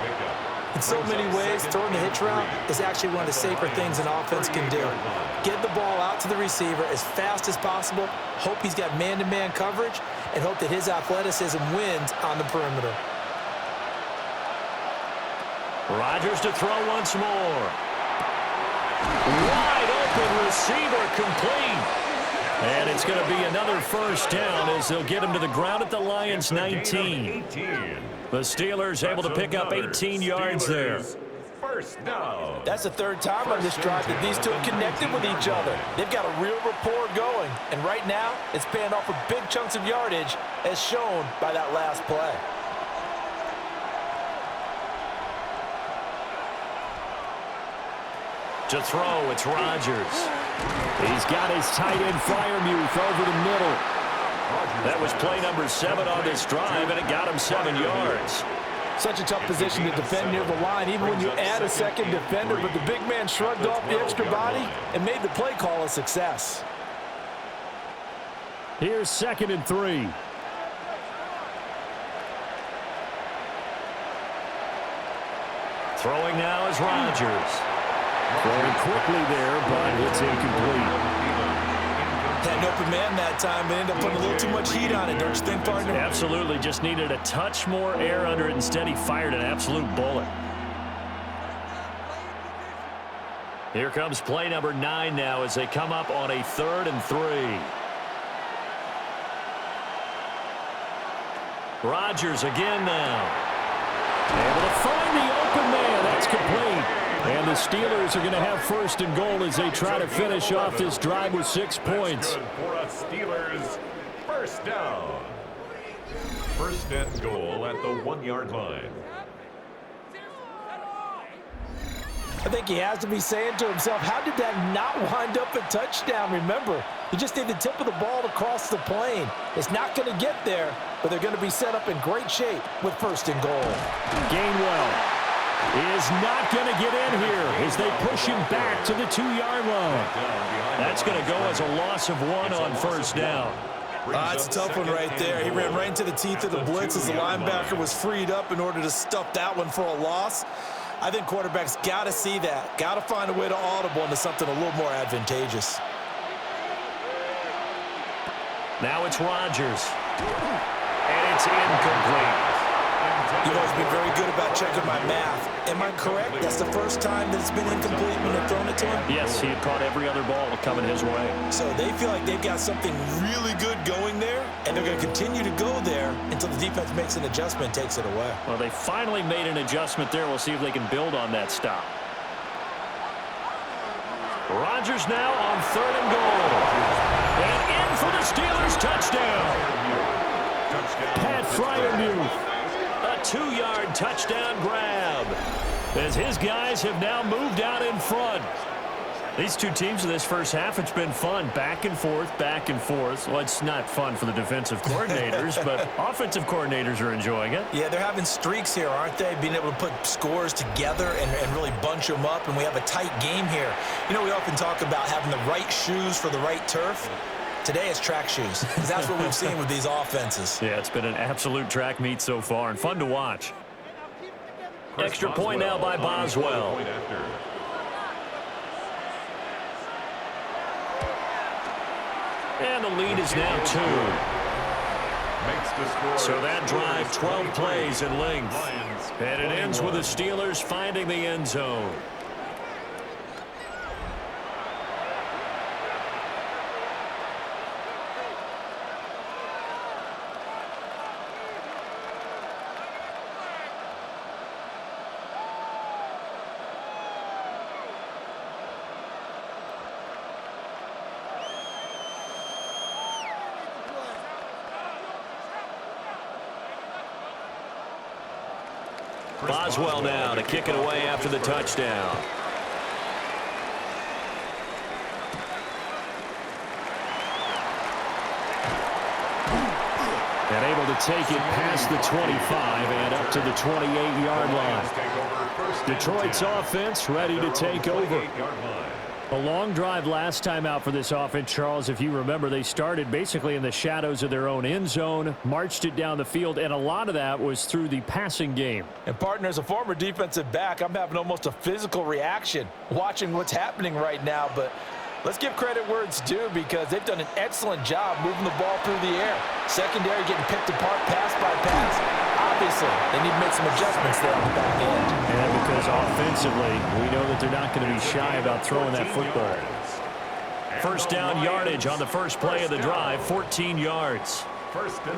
In so many ways, throwing the hitch route is actually one of the safer things an offense can do. Get the ball out to the receiver as fast as possible, hope he's got man-to-man coverage, and hope that his athleticism wins on the perimeter. Rodgers to throw once more. Wide open receiver complete. And it's going to be another first down as they'll get him to the ground at the Lions' 19. The Steelers able to pick up 18 yards there. First down. That's the 3rd time on this drive that these two have connected with each other. They've got a real rapport going, and right now it's paying off with big chunks of yardage as shown by that last play. To throw, it's Rodgers. He's got his tight end Freiermuth over the middle. That was play number 7 on this drive, and it got him 7 yards. Such a tough position to defend near the line, even when you add a second defender, but the big man shrugged off the extra body and made the play call a success. Here's 2nd and 3. Throwing now is Rodgers. Throwing quickly there, but it's incomplete. Had an open man that time, but ended up putting a little too much heat on it, don't you think, partner? Absolutely. Just needed a touch more air under it. Instead, he fired an absolute bullet. Here comes play number 9 now as they come up on a 3rd and 3. Rodgers again now. Able to find the open man. That's complete. And the Steelers are going to have 1st and goal as they try to finish off this drive with 6 points. Good for a Steelers first down. 1st and goal at the 1-yard line. I think he has to be saying to himself, how did that not wind up a touchdown? Remember, he just need the tip of the ball to cross the plane. It's not going to get there, but they're going to be set up in great shape with 1st and goal. Gainwell is not going to get in here as they push him back to the 2-yard line. That's going to go as a loss of 1 on 1st down. That's a tough one right there. He ran right into the teeth of the blitz as the linebacker was freed up in order to stuff that one for a loss. I think quarterbacks got to see that. Got to find a way to audible into something a little more advantageous. Now it's Rodgers. And it's incomplete. You've always been very good about checking my math. Am I correct? That's the first time that it's been incomplete when they've thrown it to him? Yes, he had caught every other ball coming his way. So they feel like they've got something really good going there, and they're going to continue to go there until the defense makes an adjustment and takes it away. Well, they finally made an adjustment there. We'll see if they can build on that stop. Rodgers now on 3rd and goal. And in for the Steelers touchdown. Pat Fryermuth. A 2-yard touchdown grab as his guys have now moved out in front. These two teams in this first half, it's been fun. Back and forth, back and forth. Well, it's not fun for the defensive coordinators, but offensive coordinators are enjoying it. Yeah, they're having streaks here, aren't they? Being able to put scores together and really bunch them up, and we have a tight game here. You know, we often talk about having the right shoes for the right turf. Today it's track shoes, because that's what we've seen with these offenses. Yeah, it's been an absolute track meet so far, and fun to watch. Extra point now by Boswell. And the lead is now 2. So that drive, 12 plays in length. And it ends with the Steelers finding the end zone. Boswell now to kick it away after the touchdown. And able to take it past the 25 and up to the 28-yard line. Detroit's offense ready to take over. A long drive last time out for this offense, Charles. If you remember, they started basically in the shadows of their own end zone, marched it down the field, and a lot of that was through the passing game. And, partner, as a former defensive back, I'm having almost a physical reaction watching what's happening right now. But let's give credit where it's due, because they've done an excellent job moving the ball through the air. Secondary getting picked apart pass by pass. Obviously, they need to make some adjustments there on the back end. And because offensively, we know that they're not going to be shy about throwing that football. First down yardage on the first play of the drive, 14 yards.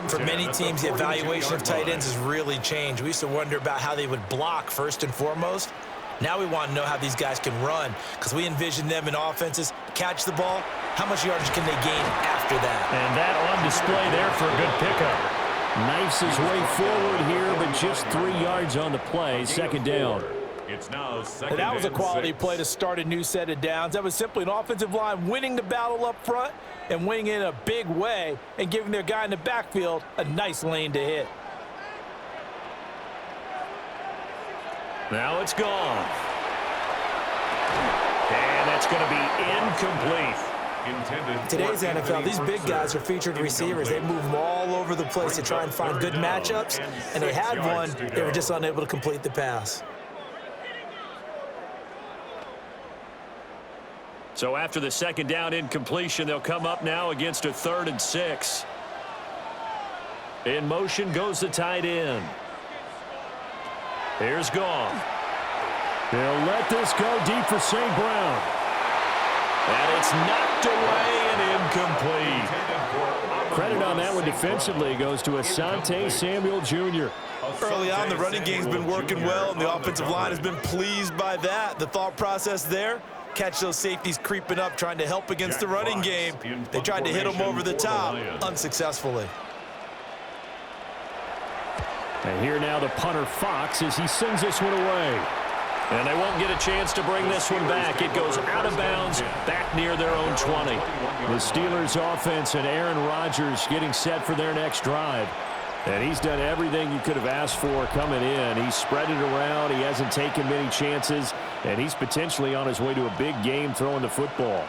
For many teams, the evaluation of tight ends has really changed. We used to wonder about how they would block first and foremost. Now we want to know how these guys can run, because we envision them in offenses catch the ball. How much yardage can they gain after that? And that on display there for a good pickup. Knifes his way forward here, but just 3 yards on the play. Second down. It's now second. And that was a quality play to start a new set of downs. That was simply an offensive line winning the battle up front and winning it in a big way and giving their guy in the backfield a nice lane to hit. Now it's gone. And that's going to be incomplete. Today's NFL, these big guys are featured receivers. They move them all over the place to try and find good matchups, and they had one. They were just unable to complete the pass. So after the second down incompletion, they'll come up now against a 3rd and 6. In motion goes the tight end. Here's Goff. They'll let this go deep for St. Brown. And it's knocked away and incomplete. Credit on that one defensively goes to Asante Samuel Jr. Early on, the running game's been working well, and the offensive line has been pleased by that. The thought process there, catch those safeties creeping up, trying to help against the running game. They tried to hit them over the top, unsuccessfully. And here now the punter Fox as he sends this one away. And they won't get a chance to bring this one back. It goes out of bounds, back near their own 20. The Steelers offense and Aaron Rodgers getting set for their next drive. And he's done everything you could have asked for coming in. He's spread it around. He hasn't taken many chances. And he's potentially on his way to a big game throwing the football.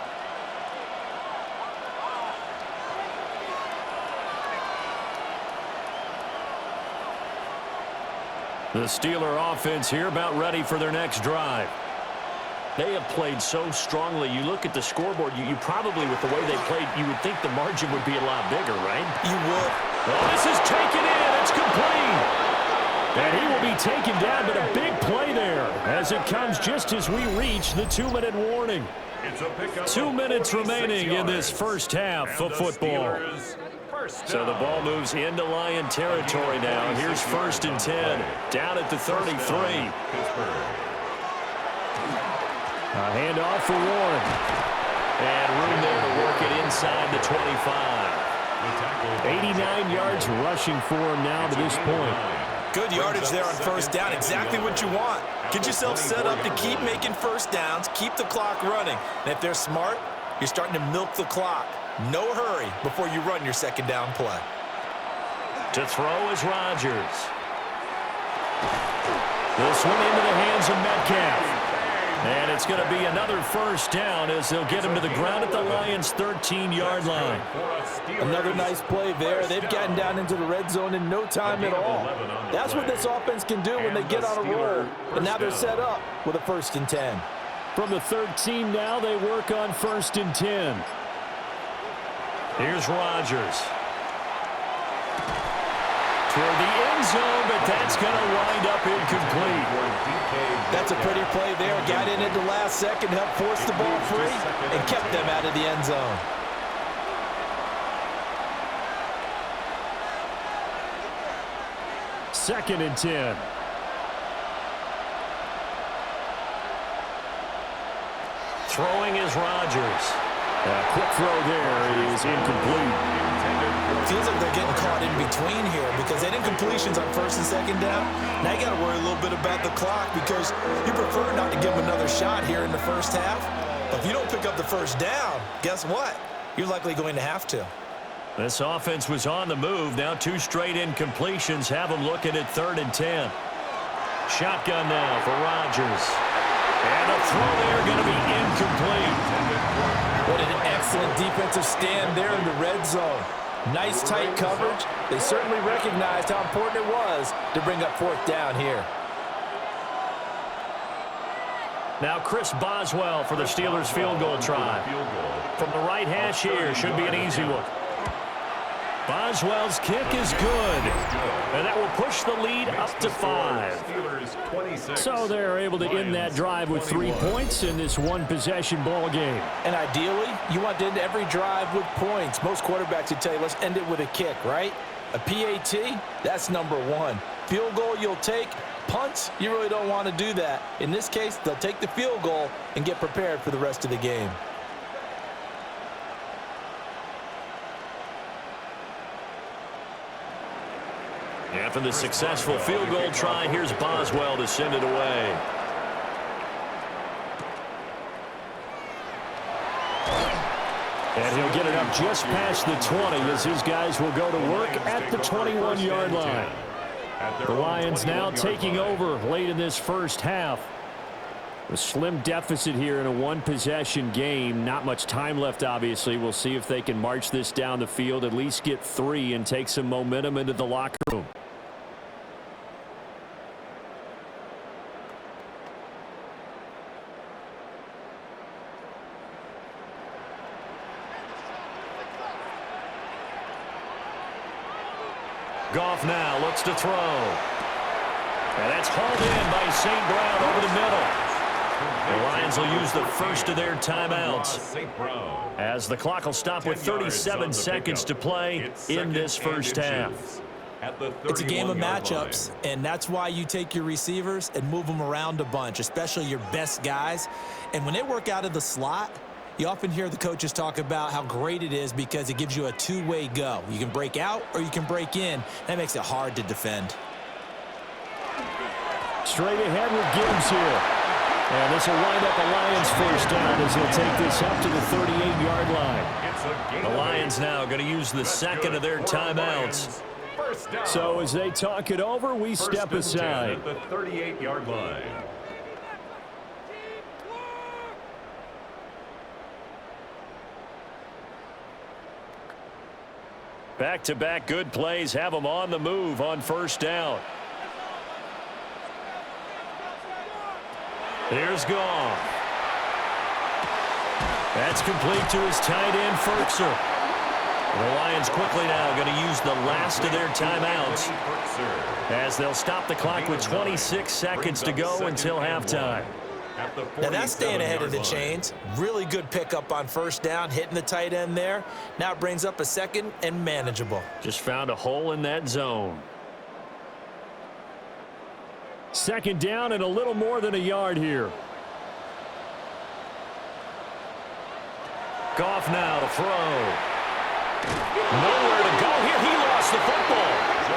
The Steeler offense here about ready for their next drive. They have played so strongly. You look at the scoreboard, you probably, with the way they played, you would think the margin would be a lot bigger, right? You would. Oh, this is taken in. It's complete. And he will be taken down, but a big play there as it comes just as we reach the 2-minute warning. 2 minutes remaining in this first half of football. So the ball moves into Lion territory now. Here's 1st and 10, down at the 33. A handoff for Warren. And room there to work it inside the 25. 89 yards rushing for him now to this point. Good yardage there on 1st down. Exactly what you want. Get yourself set up to keep making 1st downs, keep the clock running. And if they're smart, you're starting to milk the clock. No hurry before you run your 2nd down play. To throw is Rodgers. This one into the hands of Metcalf. And it's going to be another 1st down as they'll get him to the ground at the Lions' 13-yard line. Another nice play there. They've gotten down into the red zone in no time at all. That's what this offense can do when they get on a roll. And now they're set up with a 1st and 10. From the 13 now, they work on 1st and 10. Here's Rodgers. Toward the end zone, but that's going to wind up incomplete. That's a pretty play there. Got in at the last second, helped force the ball free, and kept them out of the end zone. Second and 10. Throwing is Rodgers. A quick throw there is incomplete. Feels like they're getting caught in between here because they didn't completions on 1st and 2nd down. Now you got to worry a little bit about the clock because you prefer not to give them another shot here in the 1st half. But if you don't pick up the 1st down, guess what? You're likely going to have to. This offense was on the move. Now 2 straight incompletions have them looking at 3rd and 10. Shotgun now for Rodgers. And a throw there going to be incomplete. What an excellent defensive stand there in the red zone. Nice tight coverage. They certainly recognized how important it was to bring up 4th down here. Now Chris Boswell for the Steelers field goal try. From the right hash here, should be an easy one. Boswell's kick is good. And that will push the lead up to 5. So they're able to end that drive with 3 points in this one-possession ball game. And ideally, you want to end every drive with points. Most quarterbacks would tell you, let's end it with a kick, right? A PAT, that's number 1. Field goal you'll take. Punts, you really don't want to do that. In this case, they'll take the field goal and get prepared for the rest of the game. After the successful field goal try, here's Boswell to send it away. And he'll get it up just past the 20 as his guys will go to work at the 21-yard line. The Lions now taking over late in this 1st half. A slim deficit here in a one-possession game. Not much time left, obviously. We'll see if they can march this down the field, at least get 3, and take some momentum into the locker room. Goff now looks to throw. And that's hauled in by St. Brown over the middle. The Lions will use the first of their timeouts as the clock will stop with 37 seconds to play in this 1st half. It's a game of matchups, and that's why you take your receivers and move them around a bunch, especially your best guys. And when they work out of the slot, you often hear the coaches talk about how great it is because it gives you a 2-way go. You can break out or you can break in. That makes it hard to defend. Straight ahead with Gibbs here. And this will wind up a Lions 1st down as they'll take this up to the 38-yard line. The Lions now going to use the second of their timeouts. So as they talk it over, we step aside. At the 38-yard line. Back-to-back good plays have them on the move on 1st down. Here's Goff. That's complete to his tight end, Ferkser. The Lions quickly now going to use the last of their timeouts as they'll stop the clock with 26 seconds to go until halftime. Now that's staying ahead of the chains. Really good pickup on first down, hitting the tight end there. Now it brings up a second and manageable. Just found a hole in that zone. Second down and a little more than a yard here. Goff now to throw. Nowhere to go here. He lost the football.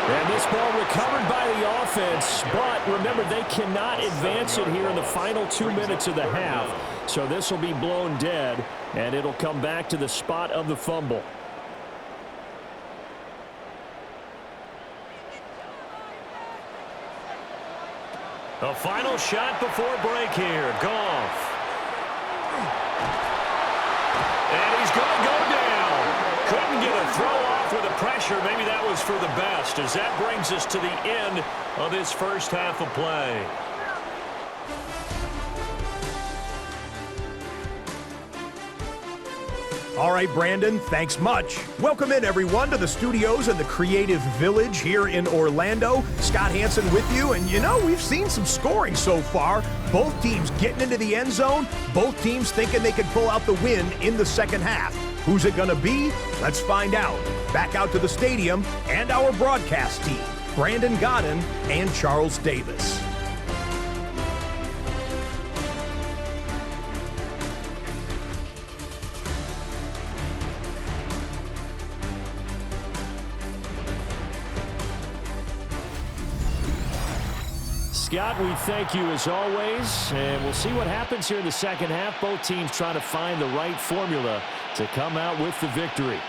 And this ball recovered by the offense, but remember, they cannot advance it here in the final 2 minutes of the half. So this will be blown dead, and it'll come back to the spot of the fumble. The final shot before break here. Goff. And he's going to go down. Couldn't get a throw off with the pressure. Maybe that was for the best, as that brings us to the end of this first half of play. All right, Brandon, thanks much. Welcome in, everyone, to the studios in the Creative Village here in Orlando. Scott Hansen with you, and we've seen some scoring so far. Both teams getting into the end zone, both teams thinking they could pull out the win in the second half. Who's it going to be? Let's find out. Back out to the stadium and our broadcast team, Brandon Godden and Charles Davis. Scott, we thank you as always, and we'll see what happens here in the second half. Both teams trying to find the right formula to come out with the victory.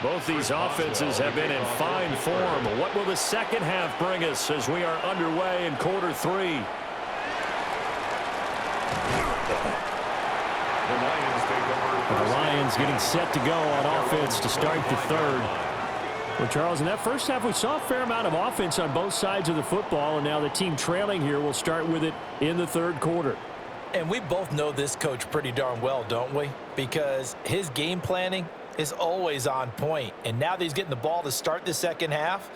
Both these offenses have been in fine form. What will the second half bring us as we are underway in quarter three? The Lions getting set to go on offense to start the third. Well, Charles, in that first half, we saw a fair amount of offense on both sides of the football, and now the team trailing here will start with it in the third quarter. And we both know this coach pretty darn well, don't we? Because his game planning is always on point. And now that he's getting the ball to start the second half,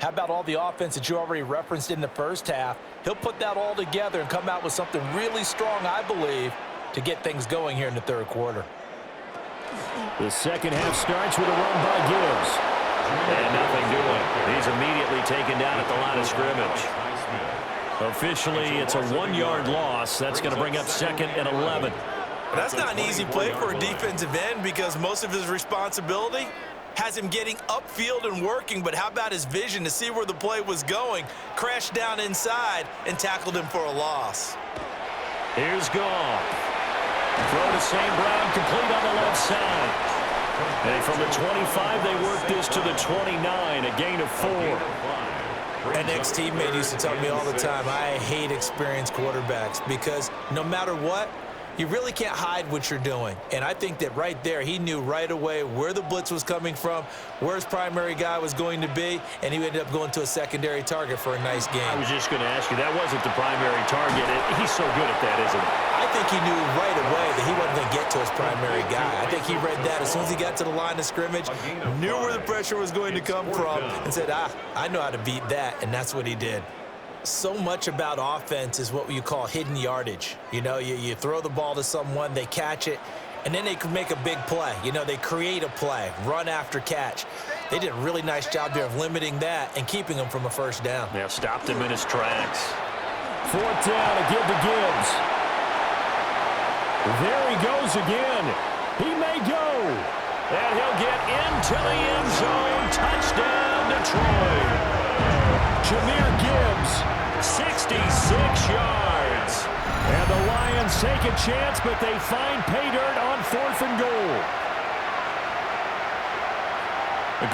how about all the offense that you already referenced in the first half? He'll put that all together and come out with something really strong, I believe, to get things going here in the third quarter. The second half starts with a run by Gibbs. And nothing doing. He's immediately taken down at the line of scrimmage. Officially, it's a 1-yard loss. That's going to bring up second and 11. That's not an easy play for a defensive end because most of his responsibility has him getting upfield and working, but how about his vision to see where the play was going, crashed down inside, and tackled him for a loss. Here's Goff. Throw to St. Brown, complete on the left side. And from the 25, they work this to the 29, a gain of 4. An ex-teammate used to tell me all the time, I hate experienced quarterbacks because no matter what, you really can't hide what you're doing. And I think that right there, he knew right away where the blitz was coming from, where his primary guy was going to be, and he ended up going to a secondary target for a nice game. I was just going to ask you, that wasn't the primary target. He's so good at that, isn't he? I think he knew right away that he wasn't going to get to his primary guy. I think he read that as soon as he got to the line of scrimmage, knew where the pressure was going to come from, and said, I know how to beat that, and that's what he did. So much about offense is what you call hidden yardage. You throw the ball to someone, they catch it, and then they can make a big play. They create a play, run after catch. They did a really nice job there of limiting that and keeping him from a first down. Yeah, stopped him in his tracks. Fourth down to give to Gibbs. There he goes again. He may go. And he'll get into the end zone. Touchdown, Detroit. Jahmyr Gibbs, 66 yards. And the Lions take a chance, but they find pay dirt on 4th and goal.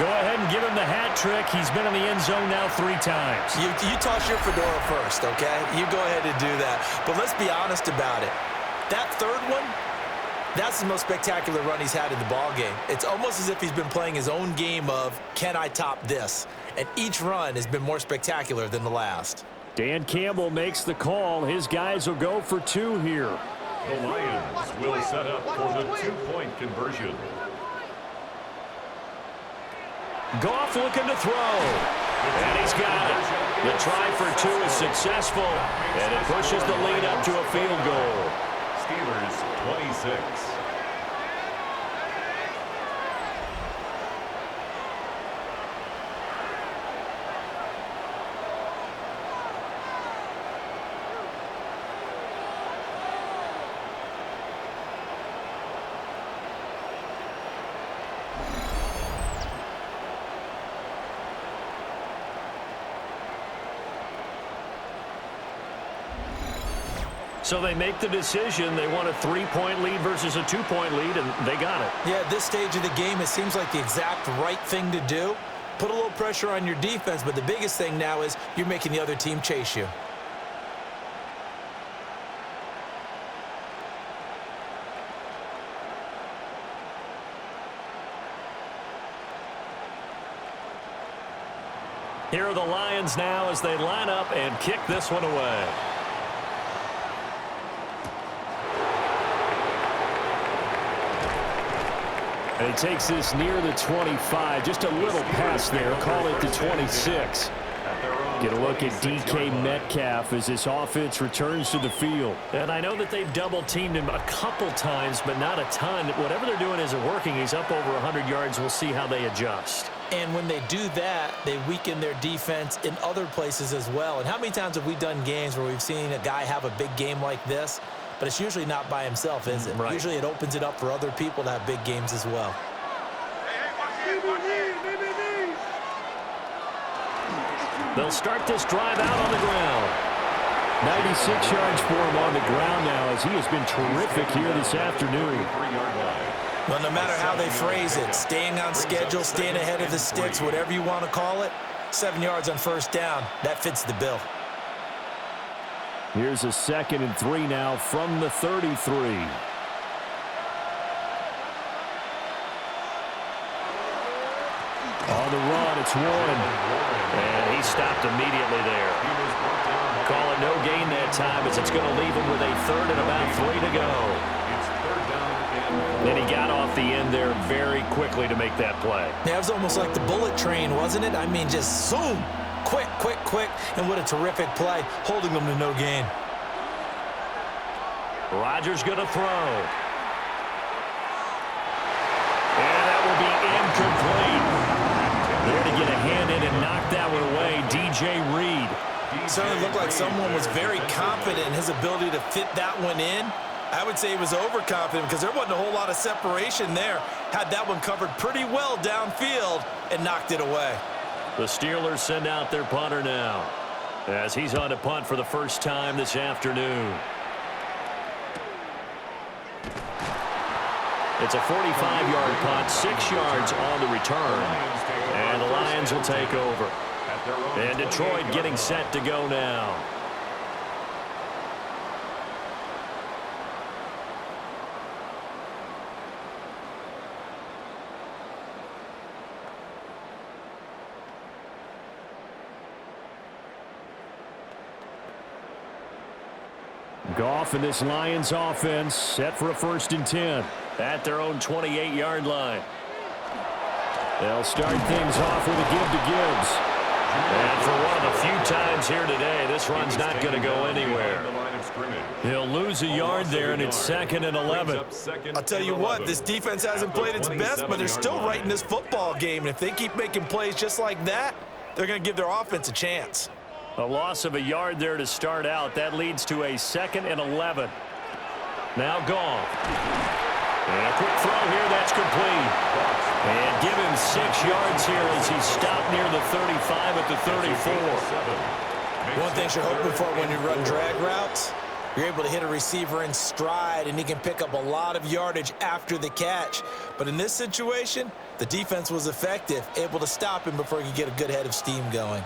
Go ahead and give him the hat trick. He's been in the end zone now 3 times. You toss your fedora first, okay? You go ahead and do that. But let's be honest about it. That third one, That's the most spectacular run he's had in the ball game. It's almost as if he's been playing his own game of, can I top this? And each run has been more spectacular than the last. Dan Campbell makes the call. His guys will go for 2 here. The Lions will set up for the 2-point conversion. Goff looking to throw. And he's got it. The try for 2 is successful, and it pushes the lead up to a field goal. Steelers 26. So they make the decision. They want a 3-point lead versus a 2-point lead, and they got it. Yeah, at this stage of the game, it seems like the exact right thing to do. Put a little pressure on your defense, but the biggest thing now is you're making the other team chase you. Here are the Lions now as they line up and kick this one away. And he takes this near the 25. Just a little pass there. Call it the 26. Get a look at DK Metcalf as this offense returns to the field. And I know that they've double-teamed him a couple times, but not a ton. Whatever they're doing isn't working. He's up over 100 yards. We'll see how they adjust. And when they do that, they weaken their defense in other places as well. And how many times have we done games where we've seen a guy have a big game like this? But it's usually not by himself, is it? Right. Usually it opens it up for other people to have big games as well. They'll start this drive out on the ground. 96 yards for him on the ground now as he has been terrific here this afternoon. Well, no matter how they phrase it, staying on schedule, staying ahead of the sticks, whatever you want to call it, 7 yards on first down, that fits the bill. Here's a 2nd and 3 now from the 33. On the run, it's Warren. And he stopped immediately there. Call it no gain that time as it's going to leave him with a 3rd and about 3 to go. Then he got off the end there very quickly to make that play. Yeah, it was almost like the bullet train, wasn't it? I mean, just zoom. Quick, quick, quick, and what a terrific play, holding them to no gain. Rodgers going to throw. And that will be incomplete. There to get a hand in and knock that one away, DJ Reed. It certainly looked like someone was very confident in his ability to fit that one in. I would say he was overconfident because there wasn't a whole lot of separation there. Had that one covered pretty well downfield and knocked it away. The Steelers send out their punter now as he's on to punt for the first time this afternoon. It's a 45-yard punt, 6 yards on the return, and the Lions will take over. And Detroit getting set to go now. Goff and this Lions offense set for a 1st and 10 at their own 28-yard line. They'll start things off with a give to Gibbs. And for one of the few times here today, this run's not going to go anywhere. He'll lose a yard there, and it's 2nd and 11. I'll tell you what, this defense hasn't played its best, but they're still right in this football game. And if they keep making plays just like that, they're going to give their offense a chance. A loss of a yard there to start out. That leads to a 2nd and 11. Now Goff. And a quick throw here. That's complete. And give him 6 yards here as he's stopped near the 35 at the 34. One thing you're hoping for when you run drag routes, you're able to hit a receiver in stride, and he can pick up a lot of yardage after the catch. But in this situation, the defense was effective, able to stop him before he could get a good head of steam going.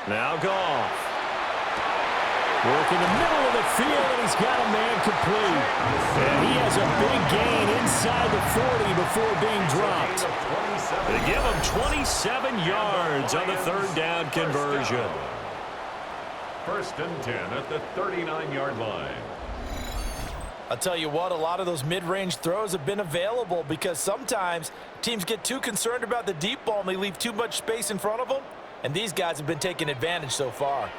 Now Goff. Working the middle of the field, and he's got a man complete. And he has a big gain inside the 40 before being dropped. They give him 27 yards on the third down conversion. First and 10 at the 39-yard line. I'll tell you what, a lot of those mid-range throws have been available because sometimes teams get too concerned about the deep ball and they leave too much space in front of them, and these guys have been taking advantage so far.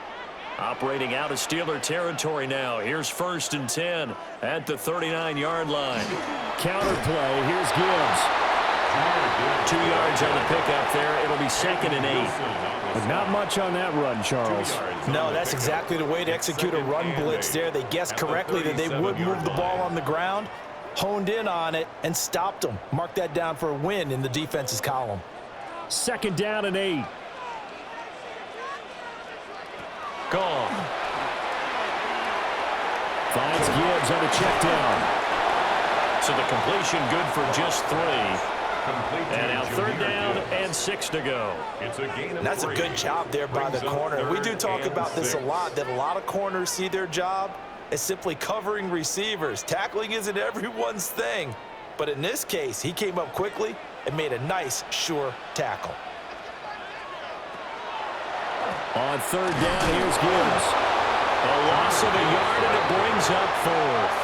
Operating out of Steeler territory now. Here's first and 10 at the 39-yard line. Counter play. Here's Gibbs. 2 yards on the pickup there. It'll be second and 8. But not much on that run, Charles. No, that's exactly the way to execute a run blitz there. They guessed correctly that they would move the ball on the ground, honed in on it, and stopped them. Mark that down for a win in the defense's column. Second down and 8. Gone. Finds Gibbs on a check down. So the completion good for just 3. And now third down and 6 to go. That's a good job there by the corner. We do talk about this a lot, that a lot of corners see their job as simply covering receivers. Tackling isn't everyone's thing. But in this case, he came up quickly and made a nice, sure tackle. On third down, here's Gibbs. A loss of a yard, and it brings up 4th.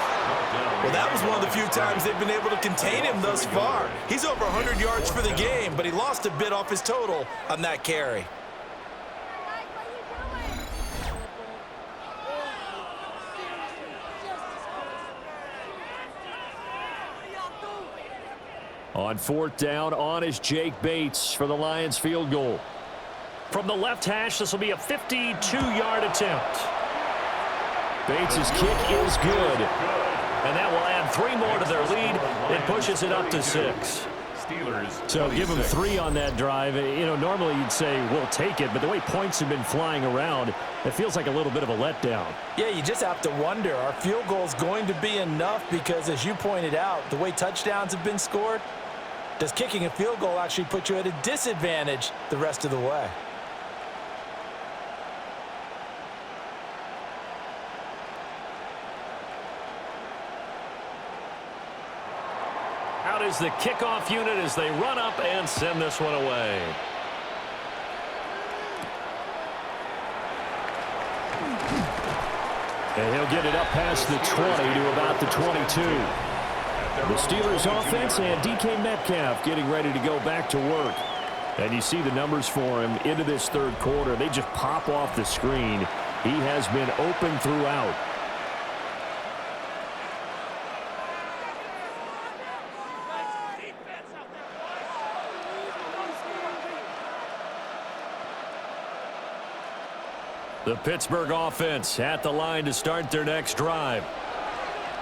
Well, that was one of the few times they've been able to contain him thus far. He's over 100 yards for the game, but he lost a bit off his total on that carry. On fourth down, on is Jake Bates for the Lions field goal. From the left hash, this will be a 52-yard attempt. Bates' kick is good. And that will add 3 more to their lead. It pushes it up to 6. So give them 3 on that drive. You know, normally you'd say, we'll take it, but the way points have been flying around, it feels like a little bit of a letdown. Yeah, you just have to wonder, are field goals going to be enough? Because as you pointed out, the way touchdowns have been scored, does kicking a field goal actually put you at a disadvantage the rest of the way? Out is the kickoff unit as they run up and send this one away. And he'll get it up past the 20 to about the 22. The Steelers offense and DK Metcalf getting ready to go back to work. And you see the numbers for him into this third quarter. They just pop off the screen. He has been open throughout. The Pittsburgh offense at the line to start their next drive.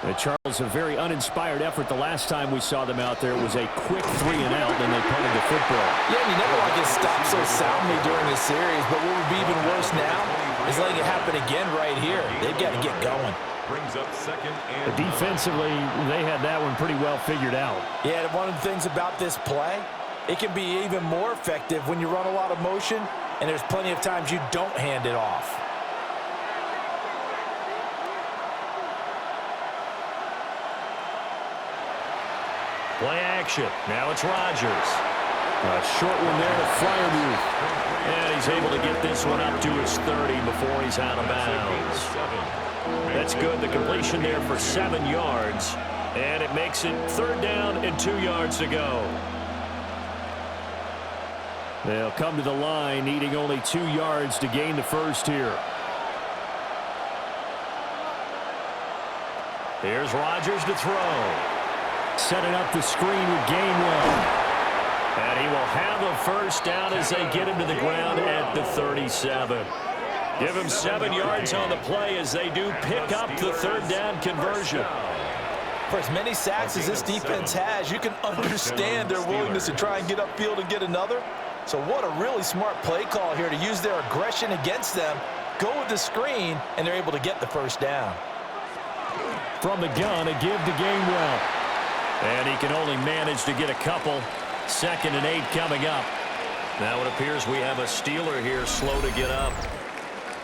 And Charles, a very uninspired effort. The last time we saw them out there was a quick 3 and out, and they punted the football. Yeah, and you never want to get stopped so soundly during the series, but what would be even worse now is letting it happen again right here. They've got to get going. Brings up second and Defensively, they had that one pretty well figured out. Yeah, and one of the things about this play, it can be even more effective when you run a lot of motion, and there's plenty of times you don't hand it off. Play action. Now it's Rodgers. A short one there to Freiermuth. And he's able to get this one up to his 30 before he's out of bounds. That's good. The completion there for 7 yards. And it makes it third down and 2 yards to go. They'll come to the line needing only 2 yards to gain the first here. Here's Rodgers to throw. Setting up the screen with Gainwell. And he will have a first down as they get him to the ground at the 37. Give him 7 yards on the play as they do pick up the third down conversion. For as many sacks as this defense has, you can understand their willingness to try and get upfield and get another. So what a really smart play call here to use their aggression against them, go with the screen, and they're able to get the first down. From the gun, a give to Gainwell. And he can only manage to get a couple. Second and 8 coming up. Now it appears we have a Steeler here slow to get up.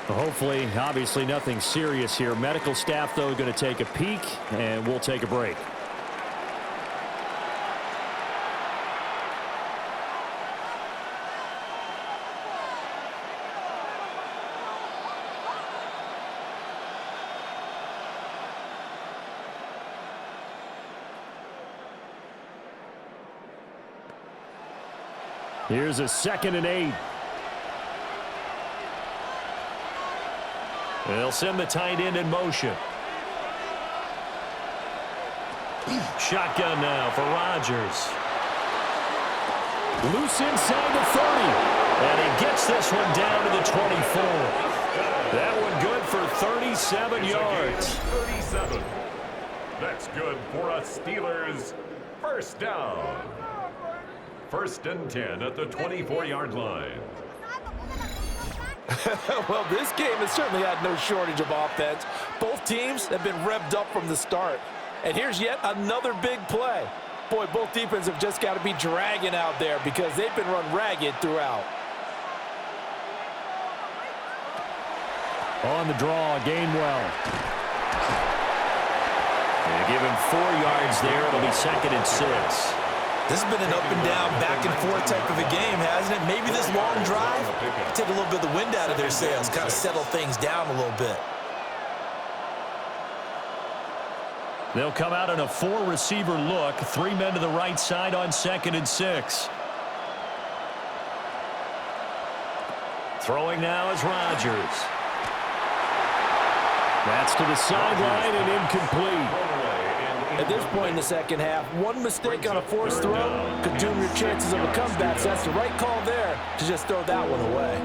Hopefully, obviously nothing serious here. Medical staff, though, going to take a peek, and we'll take a break. Here's a 2nd and 8. They'll send the tight end in motion. Shotgun now for Rodgers. Loose inside the 30. And he gets this one down to the 24. That one good for 37 yards. 37. That's good for a Steelers first down. 1st and 10 at the 24-yard line. Well, this game has certainly had no shortage of offense. Both teams have been revved up from the start. And here's yet another big play. Boy, both defenses have just got to be dragging out there because they've been run ragged throughout. On the draw, Gainwell. They give him 4 yards there. It'll be 2nd and 6. This has been an up-and-down, back-and-forth type of a game, hasn't it? Maybe this long drive, take a little bit of the wind out of their sails, kind of settle things down a little bit. They'll come out in a 4-receiver look. 3 men to the right side on 2nd and 6. Throwing now is Rodgers. That's to the sideline and incomplete. At this point in the second half, one mistake on a forced throw could doom your chances of a comeback. So that's the right call there to just throw that one away.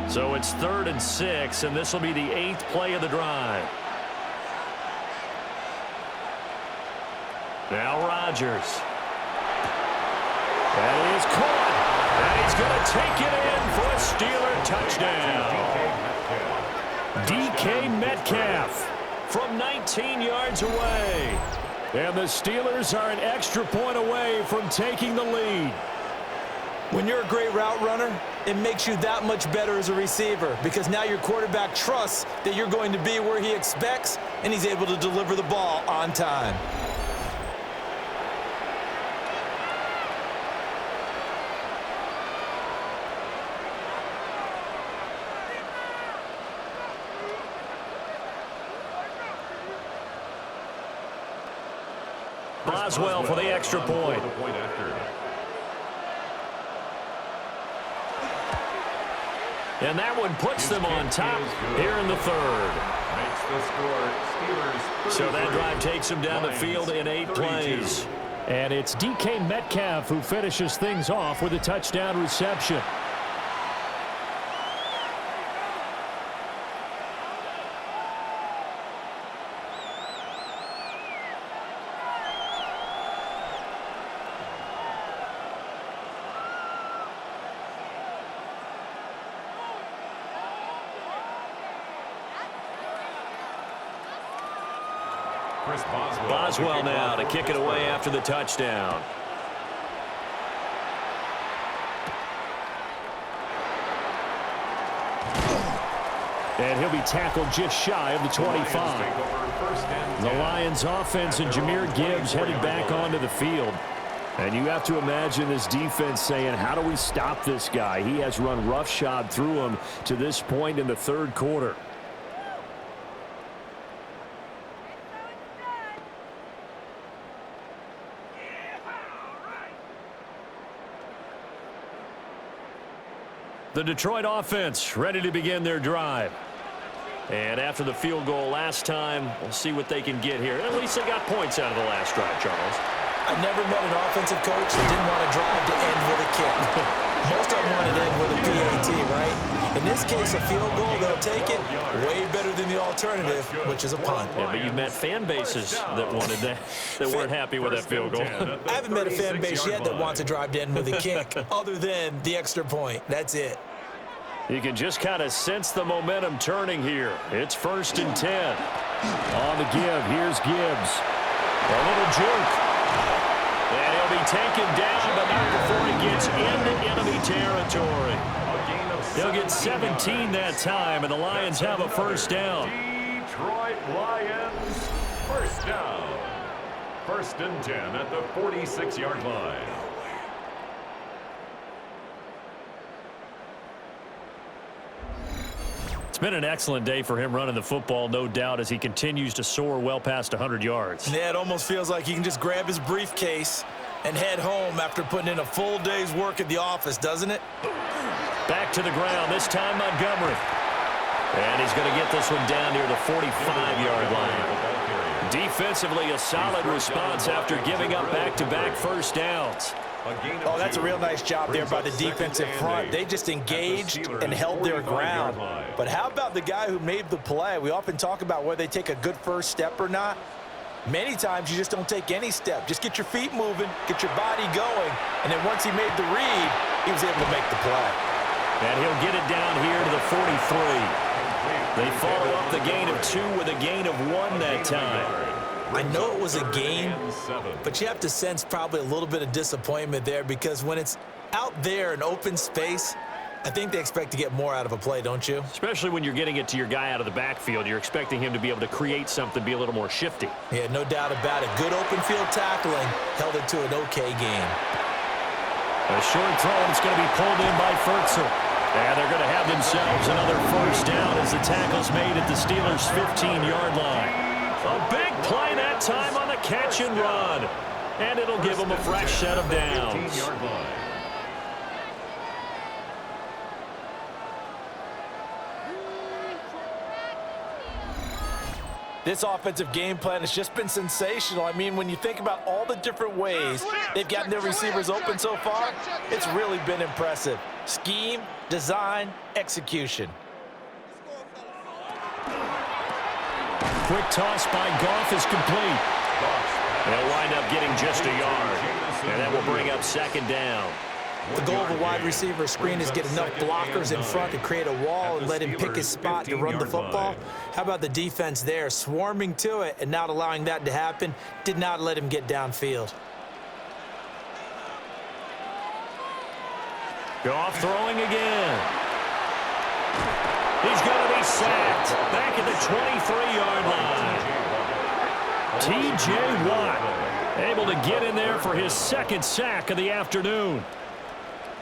So it's 3rd and 6, and this will be the 8th play of the drive. Now Rodgers. That is caught. And he's going to take it in for a Steeler touchdown. DK Metcalf from 19 yards away. And the Steelers are an extra point away from taking the lead. When you're a great route runner, it makes you that much better as a receiver because now your quarterback trusts that you're going to be where he expects, and he's able to deliver the ball on time. Boswell for the extra point. And that one puts them on top here in the 3rd. Makes the score Steelers 33. So that drive takes them down the field in 8 plays. And it's DK Metcalf who finishes things off with a touchdown reception. Boswell now to kick it away after the touchdown. And he'll be tackled just shy of the 25. The Lions offense and Jahmyr Gibbs headed back onto the field. And you have to imagine this defense saying, how do we stop this guy? He has run roughshod through him to this point in the 3rd quarter. The Detroit offense ready to begin their drive. And after the field goal last time, we'll see what they can get here. At least they got points out of the last drive, Charles. I never met an offensive coach that didn't want to drive to end with a kick. Most of them wanted to end with a PAT, right? In this case, a field goal, they'll take it. Way better than the alternative, which is a punt. Yeah, but you've met fan bases that wanted that, that weren't happy with that field goal. I haven't met a fan base yet that wants to drive to end with a kick, other than the extra point. That's it. You can just kind of sense the momentum turning here. It's 1st and 10. On the give, here's Gibbs. A little juke. And he'll be taken down, but not before he gets into enemy territory. He'll get 17 that time, and the Lions have a first down. Detroit Lions, first down. First and 10 at the 46-yard line. It's been an excellent day for him running the football, no doubt, as he continues to soar well past 100 yards. Yeah, it almost feels like he can just grab his briefcase and head home after putting in a full day's work at the office, doesn't it? Back to the ground, this time Montgomery. And he's going to get this one down near the 45-yard line. Defensively, a solid response after giving up back-to-back first downs. Oh, that's a real nice job there by the defensive front. They just engaged and held their ground. But how about the guy who made the play? We often talk about whether they take a good first step or not. Many times you just don't take any step. Just get your feet moving, get your body going, and then once he made the read, he was able to make the play. And he'll get it down here to the 43. They follow up the gain of 2 with a gain of 1 that time. I know it was a gain, but you have to sense probably a little bit of disappointment there because when it's out there in open space, I think they expect to get more out of a play, don't you? Especially when you're getting it to your guy out of the backfield. You're expecting him to be able to create something, be a little more shifty. Yeah, no doubt about it. Good open field tackling held it to an okay game. A short throw, and it's going to be pulled in by Furtzel. And they're going to have themselves another first down as the tackle's made at the Steelers' 15-yard line. A big play that time on the catch and run. And it'll give them a fresh set of downs. This offensive game plan has just been sensational. I mean, when you think about all the different ways they've gotten their receivers open so far, it's really been impressive. Scheme, design, execution. Quick toss by Goff is complete. They'll wind up getting just a yard. And that will bring up second down. The goal of a wide receiver screen is get enough blockers in front to create a wall and let him pick his spot to run the football. How about the defense there, swarming to it and not allowing that to happen? Did not let him get downfield. Goff throwing again. He's going to be sacked back at the 23-yard line. T.J. Watt able to get in there for his second sack of the afternoon.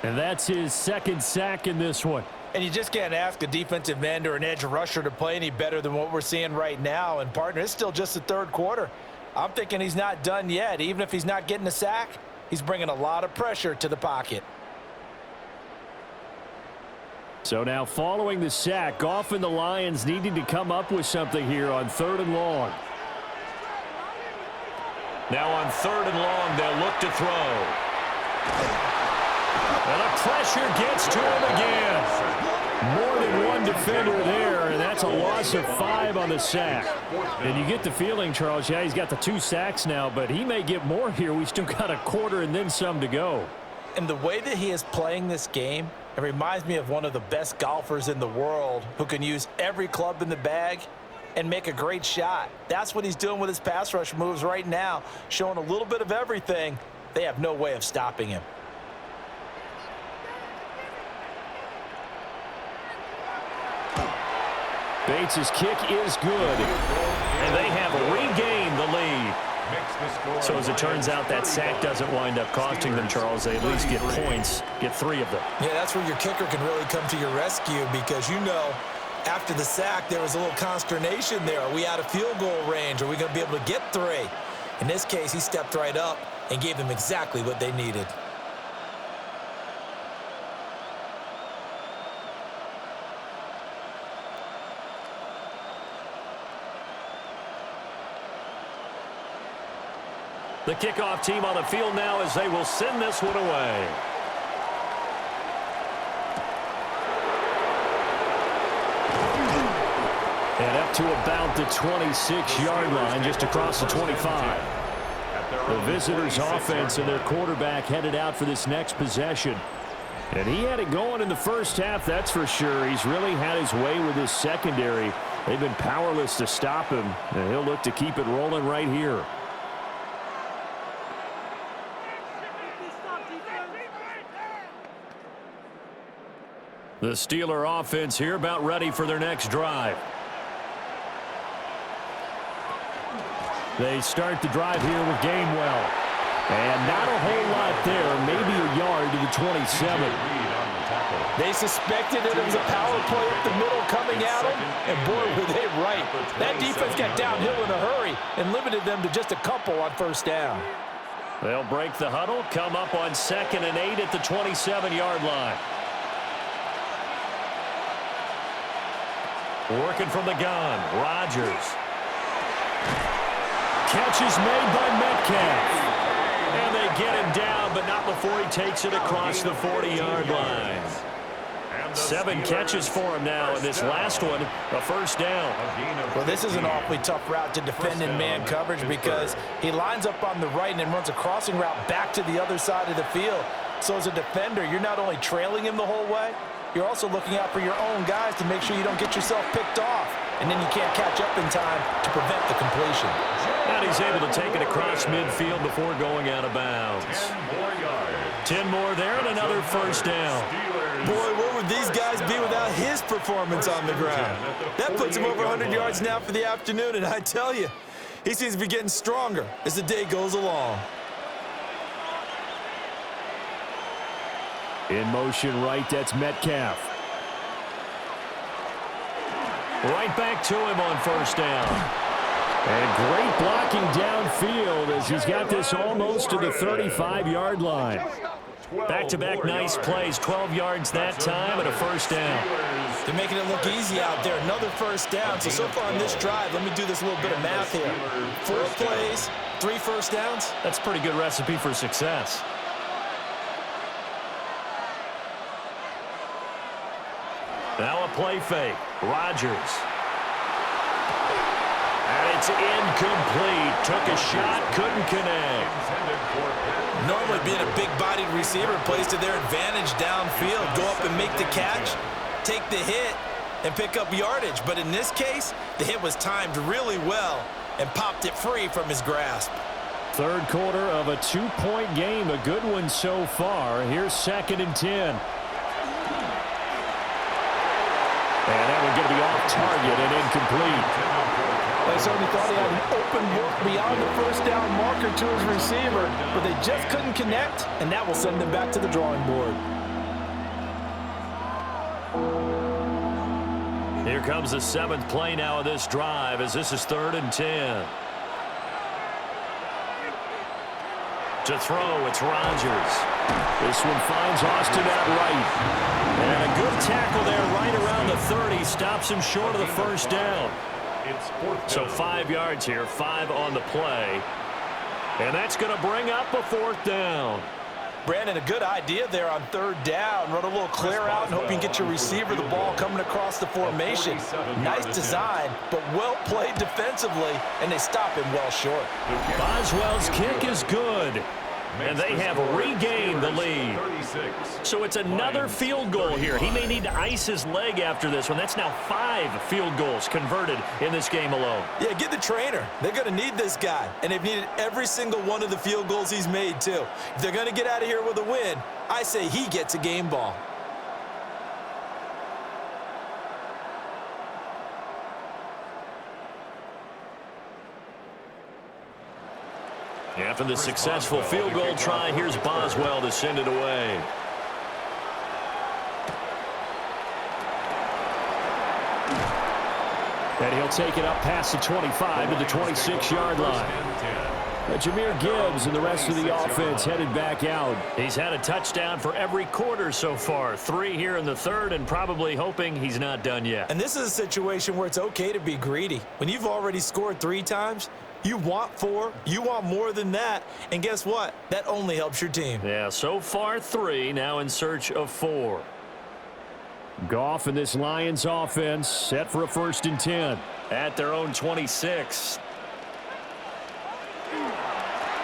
And that's his second sack in this one. And you just can't ask a defensive end or an edge rusher to play any better than what we're seeing right now. And, partner, it's still just the third quarter. I'm thinking he's not done yet. Even if he's not getting a sack, he's bringing a lot of pressure to the pocket. So now following the sack, Goff and the Lions needing to come up with something here on 3rd and long. Now on 3rd and long, they'll look to throw. And the pressure gets to him again. More than one defender there, and that's a loss of 5 on the sack. And you get the feeling, Charles, yeah, he's got the 2 sacks now, but he may get more here. We still got a quarter and then some to go. And the way that he is playing this game, it reminds me of one of the best golfers in the world who can use every club in the bag and make a great shot. That's what he's doing with his pass rush moves right now, showing a little bit of everything. They have no way of stopping him. Bates' kick is good, and they have regained the lead. So as it turns out, that sack doesn't wind up costing them, Charles. They at least get points, get 3 of them. Yeah, that's where your kicker can really come to your rescue because, you know, after the sack, there was a little consternation there. Are we out of field goal range? Are we going to be able to get 3? In this case, he stepped right up and gave them exactly what they needed. The kickoff team on the field now as they will send this one away. And up to about the 26-yard line, just across the 25. The visitors' offense and their quarterback headed out for this next possession. And he had it going in the first half, that's for sure. He's really had his way with his secondary. They've been powerless to stop him, and he'll look to keep it rolling right here. The Steeler offense here about ready for their next drive. They start the drive here with Gainwell. And not a whole lot there, maybe a yard to the 27. They suspected it was a power play up the middle coming at them, and boy, were they right. That defense got downhill in a hurry and limited them to just a couple on first down. They'll break the huddle, come up on 2nd and 8 at the 27-yard line. Working from the gun, Rodgers. Catch is made by Metcalf. And they get him down, but not before he takes it across the 40-yard line. 7 catches for him now, and this last one, a first down. Well, this is an awfully tough route to defend in man coverage because he lines up on the right and then runs a crossing route back to the other side of the field. So as a defender, you're not only trailing him the whole way, you're also looking out for your own guys to make sure you don't get yourself picked off. And then you can't catch up in time to prevent the completion. And he's able to take it across midfield before going out of bounds. 10 more there and another first down. Boy, what would these guys be without his performance on the ground? That puts him over 100 yards now for the afternoon, and I tell you, he seems to be getting stronger as the day goes along. In motion right, that's Metcalf. Right back to him on first down. And great blocking downfield as he's got this almost to the 35-yard line. Back-to-back nice plays, 12 yards that time and a first down. They're making it look easy out there. Another first down. So far on this drive, let me do this little bit of math here. 4 plays, 3 first downs. That's a pretty good recipe for success. Now a play fake. Rodgers. And it's incomplete. Took a shot, couldn't connect. Normally being a big-bodied receiver plays to their advantage downfield. Go up and make the catch, take the hit, and pick up yardage. But in this case, the hit was timed really well and popped it free from his grasp. Third quarter of a 2-point game. A good one so far. Here's 2nd and 10. And that one going to be off target and incomplete. They certainly thought he had an open look beyond the first down marker to his receiver, but they just couldn't connect, and that will send them back to the drawing board. Here comes the 7th play now of this drive as this is 3rd and 10. To throw, it's Rodgers. This one finds Austin at right. And a good tackle there right around the 30. Stops him short of the first down. So 5 yards here, 5 on the play. And that's going to bring up a 4th down. Brandon, a good idea there on 3rd down. Run a little clear out and hope you can get your receiver the ball coming across the formation. Nice design, but well played defensively, and they stop him well short. Boswell's kick is good. And they have regained the lead. So it's another field goal here. He may need to ice his leg after this one. That's now 5 field goals converted in this game alone. Yeah, get the trainer. They're going to need this guy. And they've needed every single one of the field goals he's made, too. If they're going to get out of here with a win, I say he gets a game ball. After the successful field goal try, here's Boswell to send it away. And he'll take it up past the 25 to the 26-yard line. Jahmyr Gibbs and the rest of the offense headed back out. He's had a touchdown for every quarter so far. 3 here in the 3rd and probably hoping he's not done yet. And this is a situation where it's okay to be greedy. When you've already scored 3 times, you want 4, you want more than that, and guess what? That only helps your team. Yeah, so far 3, now in search of 4. Goff and this Lions offense set for a 1st and 10 at their own 26.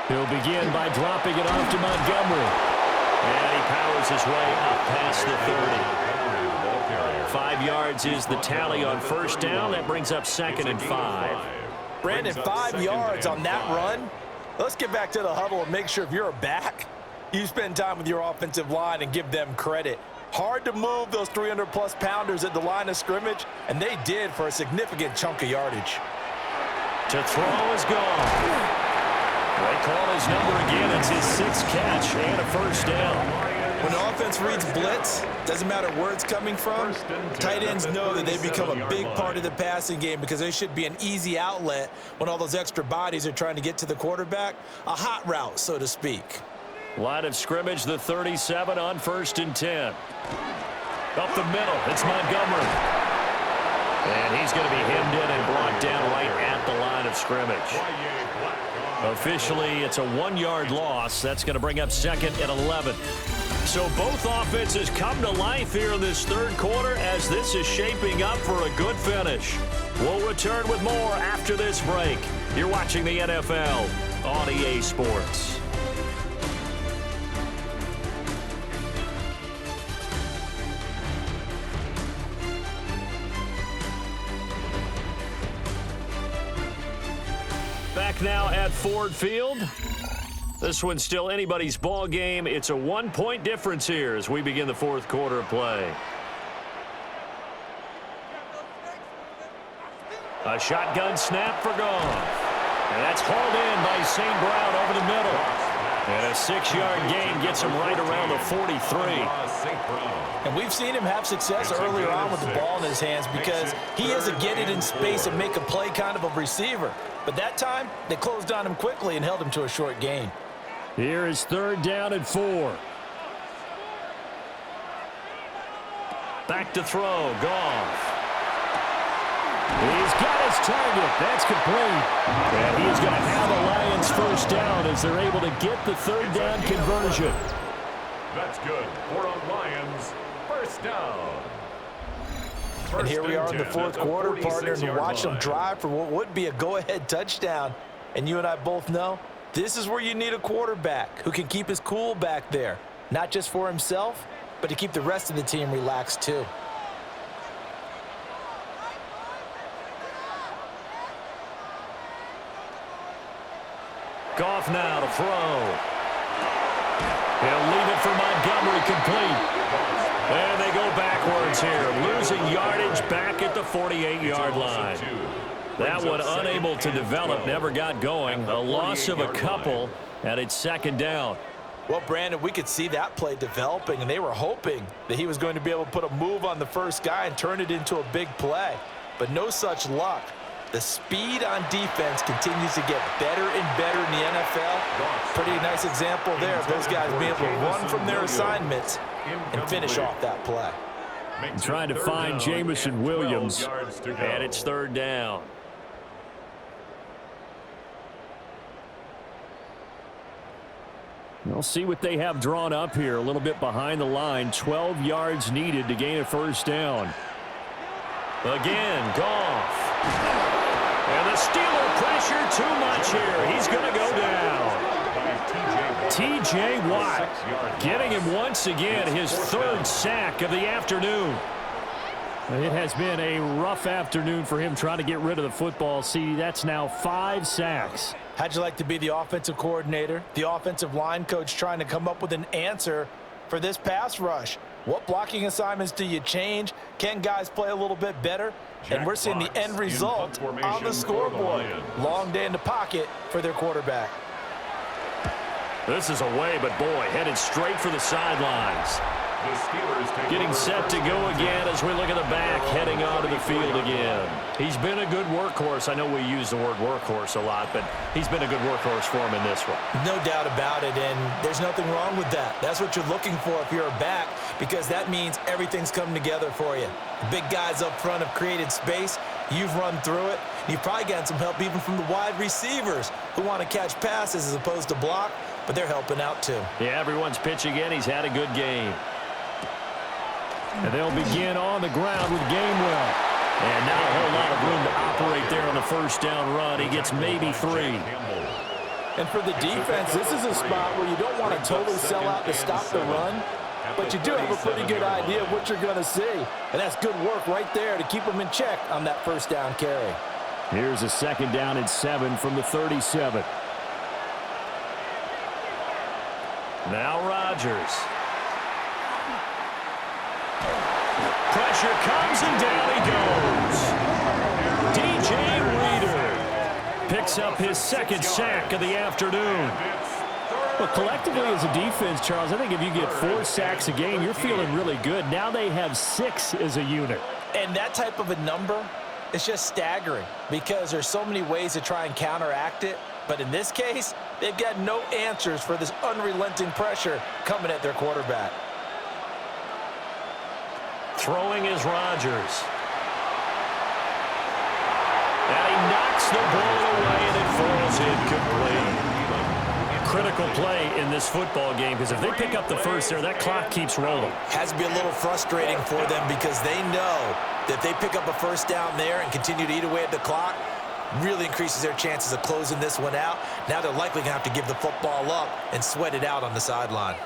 He'll begin by dropping it off to Montgomery. And he powers his way up past the 30. 5 yards is the tally on first down. That brings up 2nd and 5. Brandon, 5 yards on that run. Let's get back to the huddle and make sure if you're a back, you spend time with your offensive line and give them credit. Hard to move those 300-plus pounders at the line of scrimmage, and they did for a significant chunk of yardage. To throw is gone. They call his number again. It's his 6th catch and a first down. When the offense reads blitz, doesn't matter where it's coming from, tight ends know that they become a big part of the passing game because they should be an easy outlet when all those extra bodies are trying to get to the quarterback. A hot route, so to speak. Line of scrimmage, the 37 on 1st and 10. Up the middle, it's Montgomery. And he's going to be hemmed in and brought down right at the line of scrimmage. Officially, it's a 1-yard loss. That's going to bring up 2nd and 11. So both offenses come to life here in this third quarter as this is shaping up for a good finish. We'll return with more after this break. You're watching the NFL on EA Sports. Back now at Ford Field. This one's still anybody's ball game. It's a 1-point difference here as we begin the fourth quarter of play. A shotgun snap for Goff. And that's hauled in by St. Brown over the middle. And a 6-yard gain gets him right around the 43. And we've seen him have success earlier on with the ball in his hands because he has a get it in space and make a play kind of a receiver. But that time, they closed on him quickly and held him to a short gain. Here is 3rd down and 4. Back to throw, Goff. He's got his target. That's complete. And he's going to have the Lions first down as they're able to get the 3rd down conversion. That's good for a Lions first down. And here we are in the fourth quarter, partner, and watch them drive for what would be a go-ahead touchdown. And you and I both know this is where you need a quarterback who can keep his cool back there, not just for himself, but to keep the rest of the team relaxed too. Goff now to throw. He'll leave it for Montgomery, complete. And they go backwards here, losing yardage back at the 48-yard line. That one unable to develop, never got going. A loss of a couple, and it's 2nd down. Well, Brandon, we could see that play developing, and they were hoping that he was going to be able to put a move on the first guy and turn it into a big play. But no such luck. The speed on defense continues to get better and better in the NFL. Pretty nice example there of those guys being able to run from their assignments and finish off that play. Trying to find Jamison Williams. And it's 3rd down. We'll see what they have drawn up here. A little bit behind the line. 12 yards needed to gain a first down. Again, Goff. And the Steeler pressure too much here. He's going to go down. T.J. Watt getting him once again, his 3rd sack of the afternoon. It has been a rough afternoon for him trying to get rid of the football. See, that's now 5 sacks. How'd you like to be the offensive coordinator, the offensive line coach trying to come up with an answer for this pass rush? What blocking assignments do you change? Can guys play a little bit better? And we're seeing the end result on the scoreboard. Long day in the pocket for their quarterback. This is away, but boy, headed straight for the sidelines. Getting set to go again as we look at the back, heading onto the field again. He's been a good workhorse. I know we use the word workhorse a lot, but he's been a good workhorse for him in this one. No doubt about it, and there's nothing wrong with that. That's what you're looking for if you're a back, because that means everything's coming together for you. The big guys up front have created space. You've run through it. You've probably gotten some help even from the wide receivers who want to catch passes as opposed to block, but they're helping out too. Yeah, everyone's pitching in. He's had a good game. And they'll begin on the ground with Gainwell. And not a whole lot of room to operate there on the first down run. He gets maybe 3. And for the defense, this is a spot where you don't want to totally sell out to stop the run, but you do have a pretty good idea of what you're going to see. And that's good work right there to keep them in check on that first down carry. Here's a 2nd down and 7 from the 37. Now Rodgers. pressure comes, and down he goes. DJ Reader picks up his second sack of the afternoon. Well, collectively as a defense, Charles, I think if you get 4 sacks a game, you're feeling really good. Now they have 6 as a unit. And that type of a number is just staggering because there's so many ways to try and counteract it. But in this case, they've got no answers for this unrelenting pressure coming at their quarterback. Throwing is Rodgers. And he knocks the ball away, and it falls incomplete. Critical play in this football game because if they pick up the first there, that clock keeps rolling. Has to be a little frustrating for them because they know that if they pick up a first down there and continue to eat away at the clock, really increases their chances of closing this one out. Now they're likely going to have to give the football up and sweat it out on the sideline.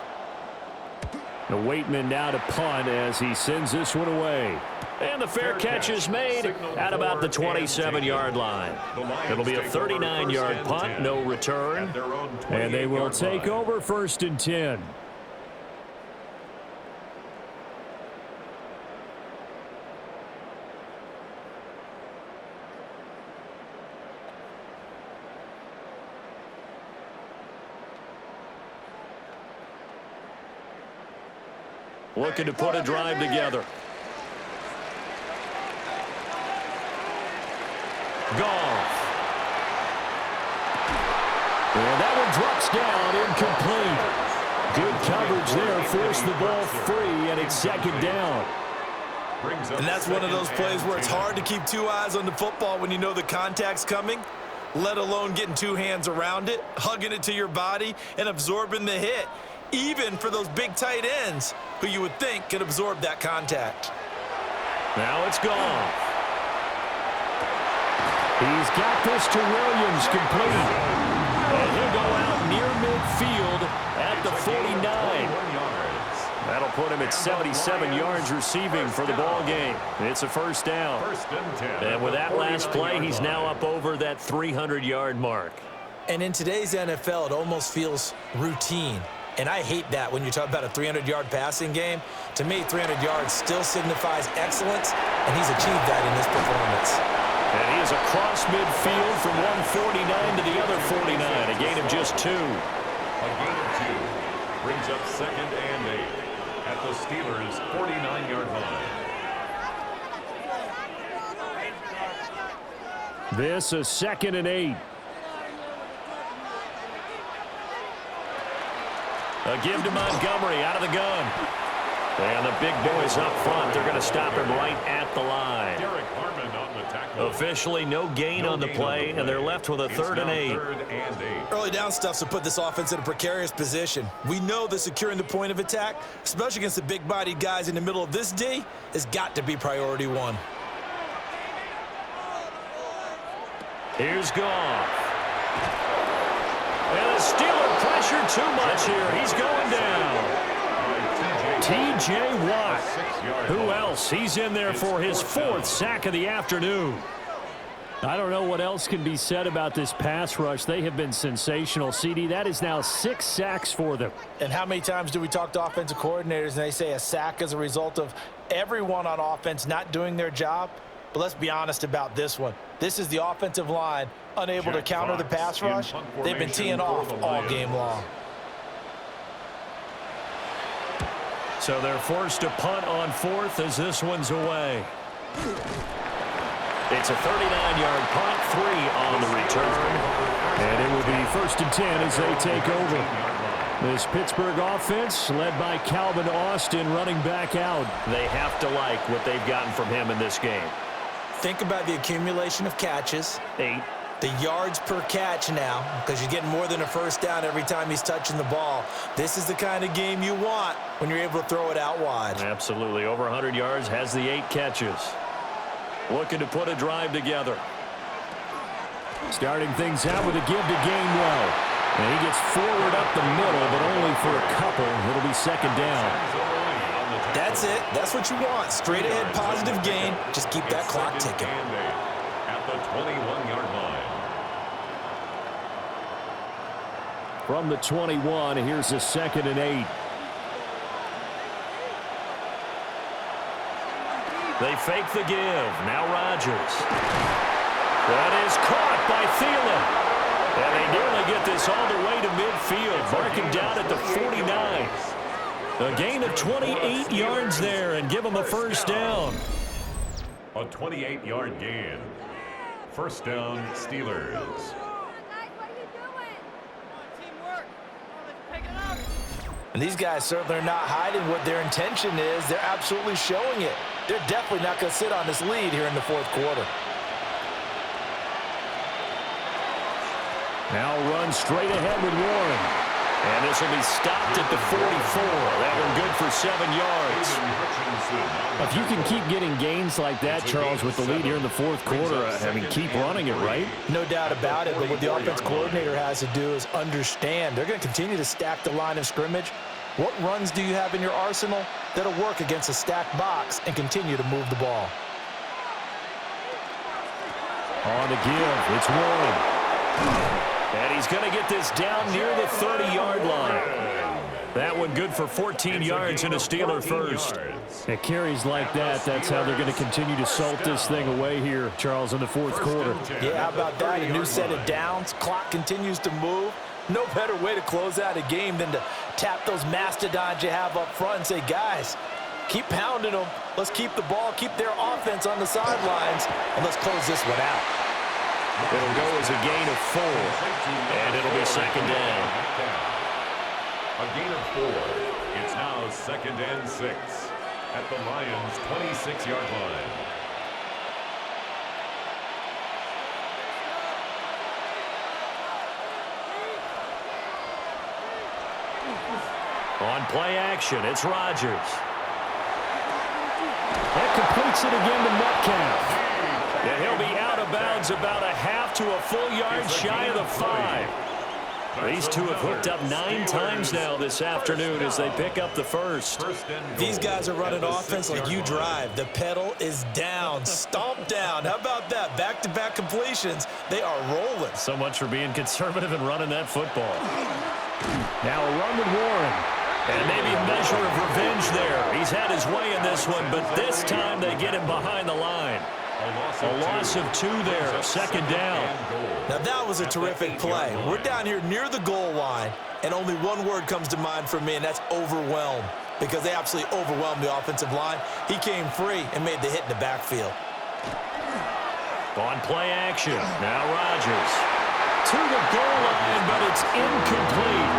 The Waitman now to punt as he sends this one away. And the fair catch is made at about the 27-yard line. It'll be a 39-yard punt, no return. And they will take over 1st and 10. Looking to put a drive together. Goff. And that one drops down, incomplete. Good coverage there, forced the ball free, and it's 2nd down. And that's one of those plays where it's hard to keep 2 eyes on the football when you know the contact's coming, let alone getting 2 hands around it, hugging it to your body, and absorbing the hit, even for those big tight ends who you would think could absorb that contact. Now it's gone. He's got this to Williams, complete. And he'll go out near midfield at the 49. That'll put him at 77 yards receiving for the ball game. It's a 1st down. And with that last play, he's now up over that 300-yard mark. And in today's NFL, it almost feels routine. And I hate that when you talk about a 300-yard passing game. To me, 300 yards still signifies excellence, and he's achieved that in this performance. And he is across midfield from 149 to the other 49, a gain of just 2. A gain of 2 brings up 2nd and 8 at the Steelers' 49-yard line. This is 2nd and 8. A give to Montgomery out of the gun. And the big boys up front, they're going to stop him right at the line. Officially no gain on the play, and they're left with a 3rd and 8. Early down stuff's to put this offense in a precarious position. We know that securing the point of attack, especially against the big-bodied guys in the middle of this D, has got to be priority 1. Here's Goff. And the Steeler pressure too much here. He's going down. T.J. Watt. Who else? He's in there for his 4th sack of the afternoon. I don't know what else can be said about this pass rush. They have been sensational. CD, that is now 6 sacks for them. And how many times do we talk to offensive coordinators and they say a sack is a result of everyone on offense not doing their job? But let's be honest about this one. This is the offensive line unable to counter the pass rush. They've been teeing off all game long. So they're forced to punt on 4th as this one's away. It's a 39-yard punt, 3 on the return. And it will be 1st and 10 as they take over. This Pittsburgh offense led by Calvin Austin running back out. They have to like what they've gotten from him in this game. Think about the accumulation of catches. 8. The yards per catch now, because you're getting more than a first down every time he's touching the ball. This is the kind of game you want when you're able to throw it out wide. Absolutely. Over 100 yards, has the 8 catches. Looking to put a drive together. Starting things out with a give to Gainwell. And he gets forward up the middle, but only for a couple. It'll be 2nd down. That's it. That's what you want. Straight ahead positive gain. Just keep that clock ticking. At the 21-yard line. From the 21, here's a 2nd and 8. They fake the give. Now Rodgers. That is caught by Thielen. And they nearly get this all the way to midfield, marking down at the 49. A gain of 28 yards there and give them a first down. A 28-yard gain. First down, Steelers. And these guys certainly are not hiding what their intention is. They're absolutely showing it. They're definitely not going to sit on this lead here in the fourth quarter. Now run straight ahead with Warren. And this will be stopped at the 44. That one good for 7 yards. If you can keep getting gains like that, Charles, with the lead here in the fourth quarter, I mean, keep running it, right? No doubt about it, but what the offense coordinator has to do is understand. They're going to continue to stack the line of scrimmage. What runs do you have in your arsenal that'll work against a stacked box and continue to move the ball? On the give, it's Warren. And he's going to get this down near the 30-yard line. That one good for 14 yards and a Steeler first. It carries like that. That's how they're going to continue to salt this thing away here, Charles, in the fourth quarter. Yeah, how about that? A new set of downs. Clock continues to move. No better way to close out a game than to tap those mastodons you have up front and say, guys, keep pounding them. Let's keep the ball, keep their offense on the sidelines, and let's close this one out. It'll go as a gain of 4, and it'll be second down. A gain of 4. It's now second and 6 at the Lions' 26-yard line. On play action, it's Rodgers. That completes it again to Metcalf. And he'll be out of bounds about a half to a full yard shy of the 5. These two have hooked up 9 times now this afternoon as they pick up the first. These guys are running offense like you drive. The pedal is down, stomped down. How about that? Back-to-back completions. They are rolling. So much for being conservative and running that football. Now a run with Warren. And maybe a measure of revenge there. He's had his way in this one, but this time they get him behind the line. A loss of 2 there, second down. Now that was a terrific play. We're down here near the goal line, and only one word comes to mind for me, and that's overwhelmed, because they absolutely overwhelmed the offensive line. He came free and made the hit in the backfield. On play action, now Rodgers. To the goal line, but it's incomplete.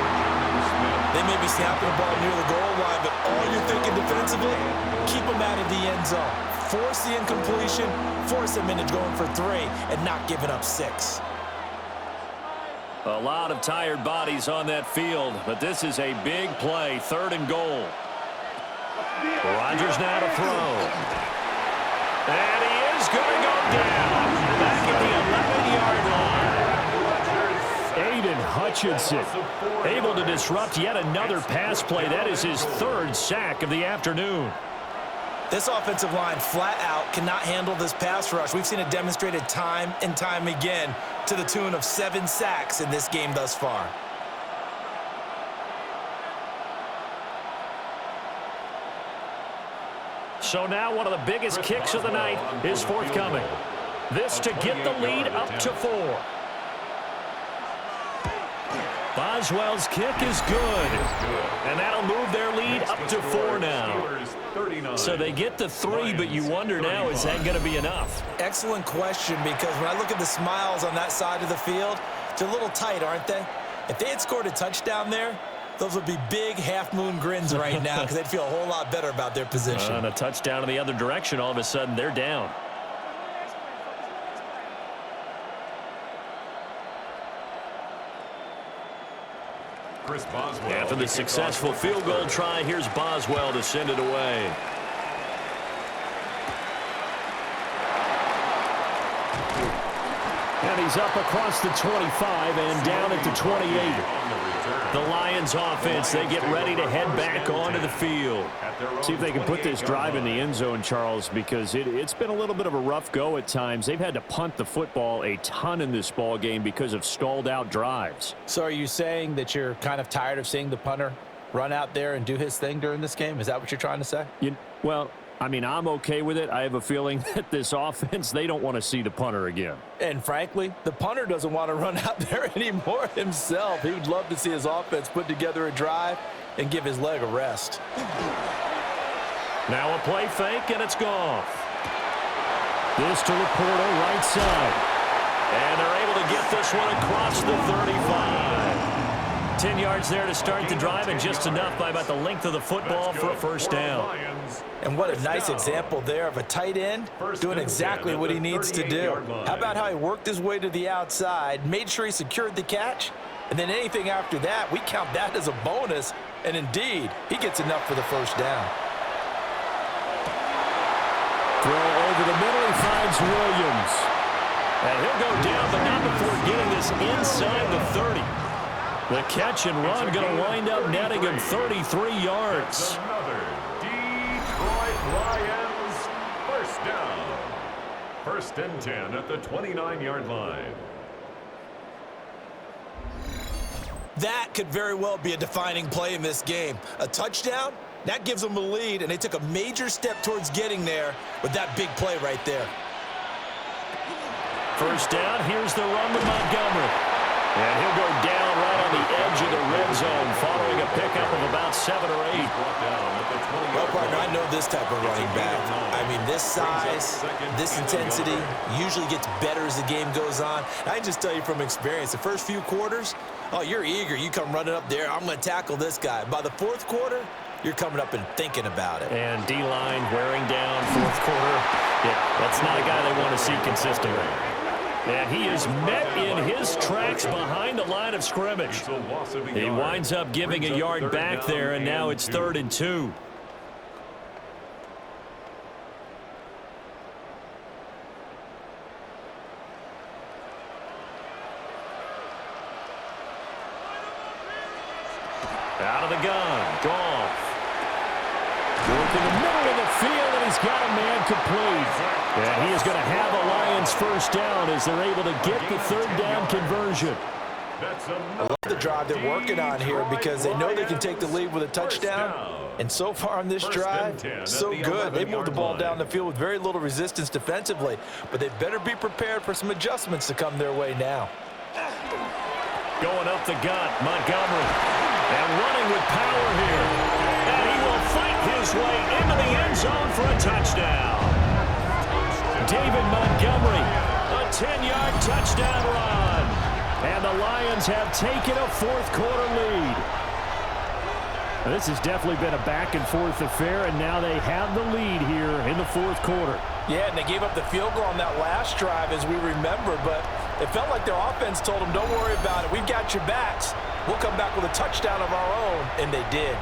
They may be snapping the ball near the goal line, but all you're thinking defensively, keep them out of the end zone. Force the incompletion, force them into going for 3, and not giving up 6. A lot of tired bodies on that field, but this is a big play, 3rd and goal. Rodgers now to throw. And he is going to go down back at the 11-yard line. Aiden Hutchinson able to disrupt yet another pass play. That is his 3rd sack of the afternoon. This offensive line flat out cannot handle this pass rush. We've seen it demonstrated time and time again to the tune of 7 sacks in this game thus far. So now one of the biggest kicks of the night is forthcoming. This to get the lead up to 4. Boswell's kick is good. And that'll move their lead up to 4 now. So they get to 3, but you wonder now, is that going to be enough? Excellent question, because when I look at the smiles on that side of the field, they're a little tight, aren't they? If they had scored a touchdown there, those would be big half-moon grins right now because they'd feel a whole lot better about their position. On a touchdown in the other direction, all of a sudden they're down. After the successful field goal try, here's Boswell to send it away. And he's up across the 25 and down at the 28. The Lions offense, they get ready to head back onto the field. See if they can put this drive in the end zone, Charles, because it's been a little bit of a rough go at times. They've had to punt the football a ton in this ball game because of stalled out drives. So are you saying that you're kind of tired of seeing the punter run out there and do his thing during this game? Is that what you're trying to say? Well, I mean, I'm okay with it. I have a feeling that this offense, they don't want to see the punter again. And frankly, the punter doesn't want to run out there anymore himself. He would love to see his offense put together a drive and give his leg a rest. Now a play fake, and it's gone. This to Laporta, right side. And they're able to get this one across the 35. 10 yards there to start the drive, and just enough by about the length of the football for a first down. And what a nice example there of a tight end doing exactly what he needs to do. How about how he worked his way to the outside, made sure he secured the catch, and then anything after that, we count that as a bonus. And indeed, he gets enough for the first down. Throw over the middle, he finds Williams. And he'll go down, but not before getting this inside the 30. The catch and run going to wind up netting him 33 yards. Another Detroit Lions first down. First and 10 at the 29-yard line. That could very well be a defining play in this game. A touchdown, that gives them a lead, and they took a major step towards getting there with that big play right there. First down, here's the run to Montgomery. And he'll go down right on the edge of the red zone following a pickup of about 7 or 8. Well, partner, I know this type of running back. I mean, this size, this intensity usually gets better as the game goes on. I can just tell you from experience, the first few quarters, oh, you're eager. You come running up there, I'm going to tackle this guy. By the fourth quarter, you're coming up and thinking about it. And D-line wearing down fourth quarter. Yeah, that's not a guy they want to see consistently. And he is met in his tracks behind the line of scrimmage. He winds up giving a yard back there, and now it's 3rd and 2. Out of the gun, Goff. Working the middle of the field, and he's got a man complete. And he is going to have a Lions first down as they're able to get the 3rd down conversion. I love the drive they're working on here because they know they can take the lead with a touchdown. And so far on this drive, so good. They moved the ball down the field with very little resistance defensively, but they better be prepared for some adjustments to come their way now. Going up the gut, Montgomery. And running with power here. And he will fight his way into the end zone for a touchdown. David Montgomery, a 10-yard touchdown run. And the Lions have taken a fourth quarter lead. Now, this has definitely been a back-and-forth affair, and now they have the lead here in the fourth quarter. Yeah, and they gave up the field goal on that last drive, as we remember, but it felt like their offense told them, don't worry about it. We've got your backs. We'll come back with a touchdown of our own, and they did.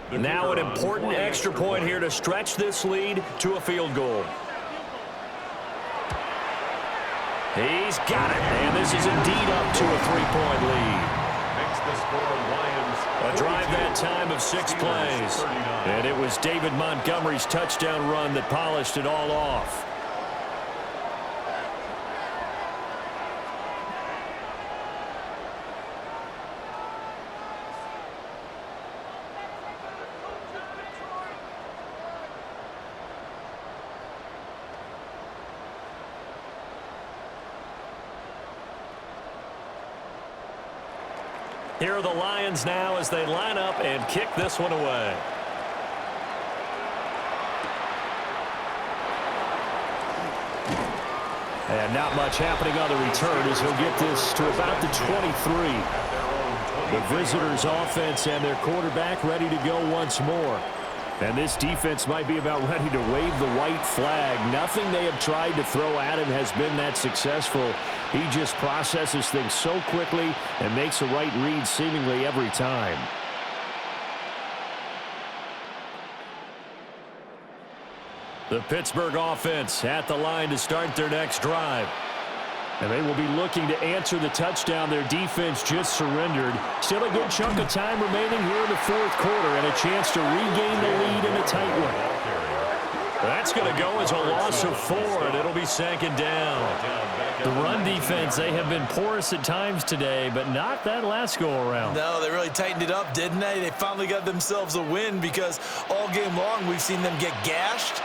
Now an important extra point here to stretch this lead to a field goal. He's got it, and this is indeed up to a 3-point lead. Makes the score Lions. A drive that time of 6 plays. And it was David Montgomery's touchdown run that polished it all off. Here are the Lions now as they line up and kick this one away. And not much happening on the return as he'll get this to about the 23. The visitors' offense and their quarterback ready to go once more. And this defense might be about ready to wave the white flag. Nothing they have tried to throw at him has been that successful. He just processes things so quickly and makes the right read seemingly every time. The Pittsburgh offense at the line to start their next drive. And they will be looking to answer the touchdown their defense just surrendered. Still a good chunk of time remaining here in the fourth quarter and a chance to regain the lead in a tight one. That's going to go as a loss of 4, and it'll be 2nd down. The run defense, they have been porous at times today, but not that last go-around. No, they really tightened it up, didn't they? They finally got themselves a win because all game long we've seen them get gashed.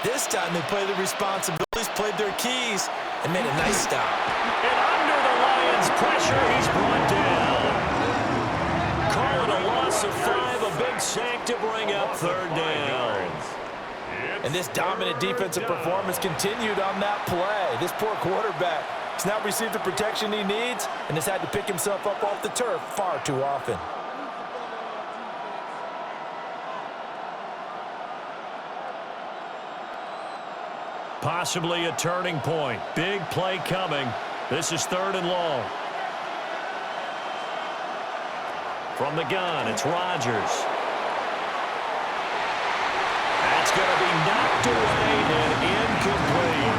This time they played the responsibilities, played their keys, and made a nice stop. And under the Lions' pressure, he's brought down. Call it a loss of 5, a big sack to bring up 3rd down. And this dominant defensive performance continued on that play. This poor quarterback has not received the protection he needs and has had to pick himself up off the turf far too often. Possibly a turning point. Big play coming. This is 3rd and long. From the gun, it's Rodgers. That's going to be knocked away and incomplete.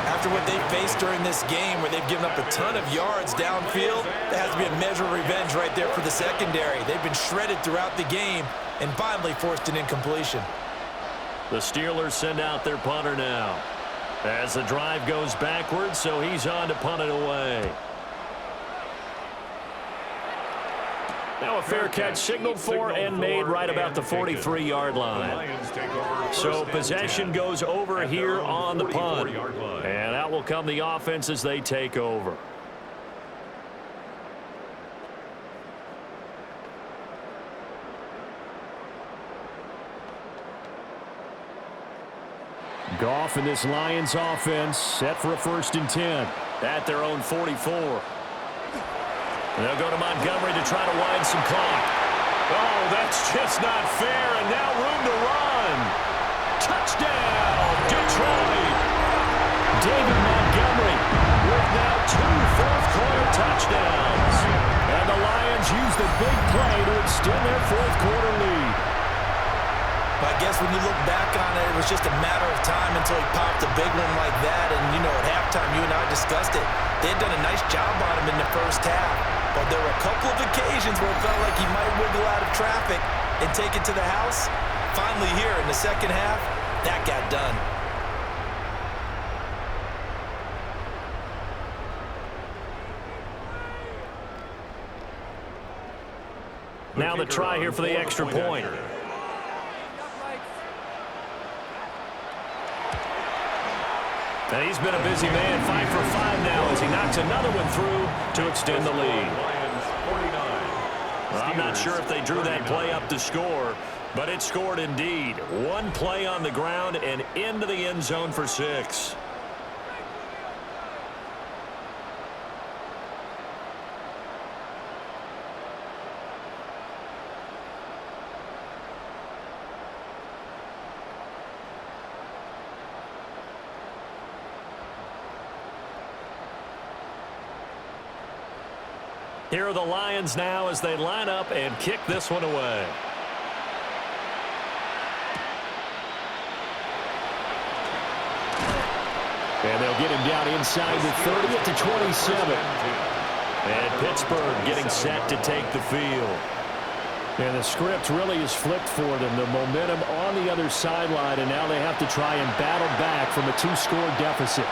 After what they faced during this game where they've given up a ton of yards downfield, there has to be a measure of revenge right there for the secondary. They've been shredded throughout the game and finally forced an incompletion. The Steelers send out their punter now as the drive goes backwards, so he's on to punt it away. Now a fair catch signaled for and made right about the 43-yard line. So possession goes over here on the punt. And out will come the offense as they take over. Goff and this Lions offense set for a 1st and 10 at their own 44. They'll go to Montgomery to try to wind some clock. Oh, that's just not fair, and now room to run. Touchdown, Detroit. David Montgomery with now 2 fourth-quarter touchdowns. And the Lions use the big play to extend their 4th-quarter lead. I guess when you look back on it, it was just a matter of time until he popped a big one like that. And, you know, at halftime, you and I discussed it. They had done a nice job on him in the first half. But there were a couple of occasions where it felt like he might wiggle out of traffic and take it to the house. Finally here in the second half, that got done. Now the try here for the extra point. And he's been a busy man, 5 for 5 now as he knocks another one through to extend the lead. Well, I'm not sure if they drew that play up to score, but it scored indeed. 1 play on the ground and into the end zone for 6. Here are the Lions now as they line up and kick this one away. And they'll get him down inside the 30 at the 27. And Pittsburgh getting set to take the field. And the script really is flipped for them. The momentum on the other sideline, and now they have to try and battle back from a 2-score deficit.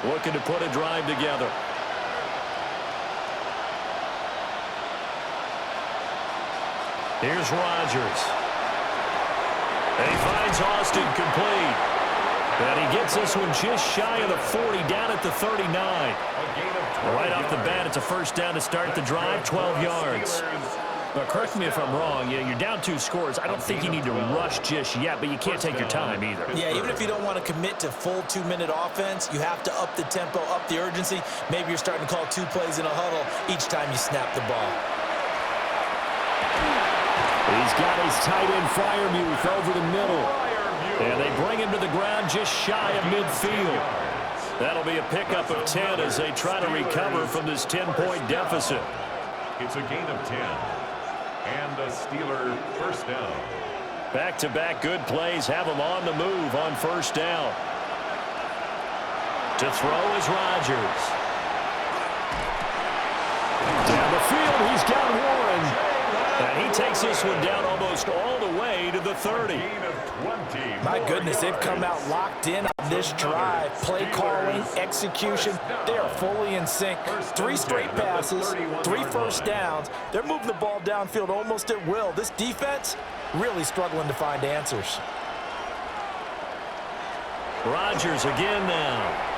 Looking to put a drive together. Here's Rodgers. And he finds Austin complete. And he gets this one just shy of the 40, down at the 39. Right off the bat, it's a 1st down to start the drive, 12 yards. Now, correct me if I'm wrong, you're down 2 scores. I don't think you need to rush just yet, but you can't take your time either. Yeah, even if you don't want to commit to full 2-minute offense, you have to up the tempo, up the urgency. Maybe you're starting to call 2 plays in a huddle each time you snap the ball. He's got his tight end Freiermuth over the middle. And they bring him to the ground just shy of midfield. That'll be a pickup of 10 as they try to recover from this 10-point deficit. It's a gain of 10. And a Steeler 1st down. Back-to-back good plays have them on the move on 1st down. To throw is Rodgers. Down the field, he's got Warren. And he takes this one down almost all the way to the 30. My goodness, they've come out locked in on this drive. Play calling, execution, they are fully in sync. 3 straight passes, 3 first downs. They're moving the ball downfield almost at will. This defense really struggling to find answers. Rodgers again now.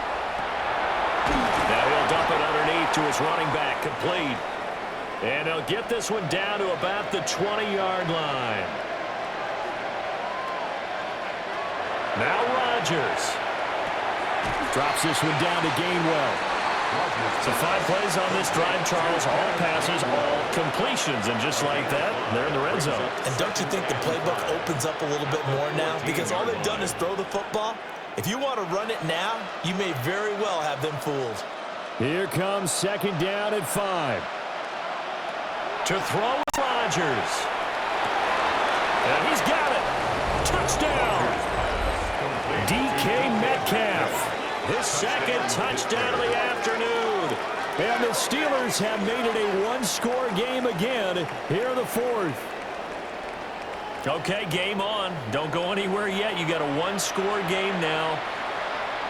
Now he'll dump it underneath to his running back, complete. And he'll get this one down to about the 20-yard line. Now Rodgers. Drops this one down to Gainwell. So 5 plays on this drive, Charles. All passes, all completions. And just like that, they're in the red zone. And don't you think the playbook opens up a little bit more now? Because all they've done is throw the football. If you want to run it now, you may very well have them fooled. Here comes 2nd down and 5. To throw with Rodgers. And he's got it. Touchdown. DK Metcalf. His 2nd touchdown of the afternoon. And the Steelers have made it a 1-score game again here in the 4th. Okay, game on. Don't go anywhere yet. You got a 1-score game now.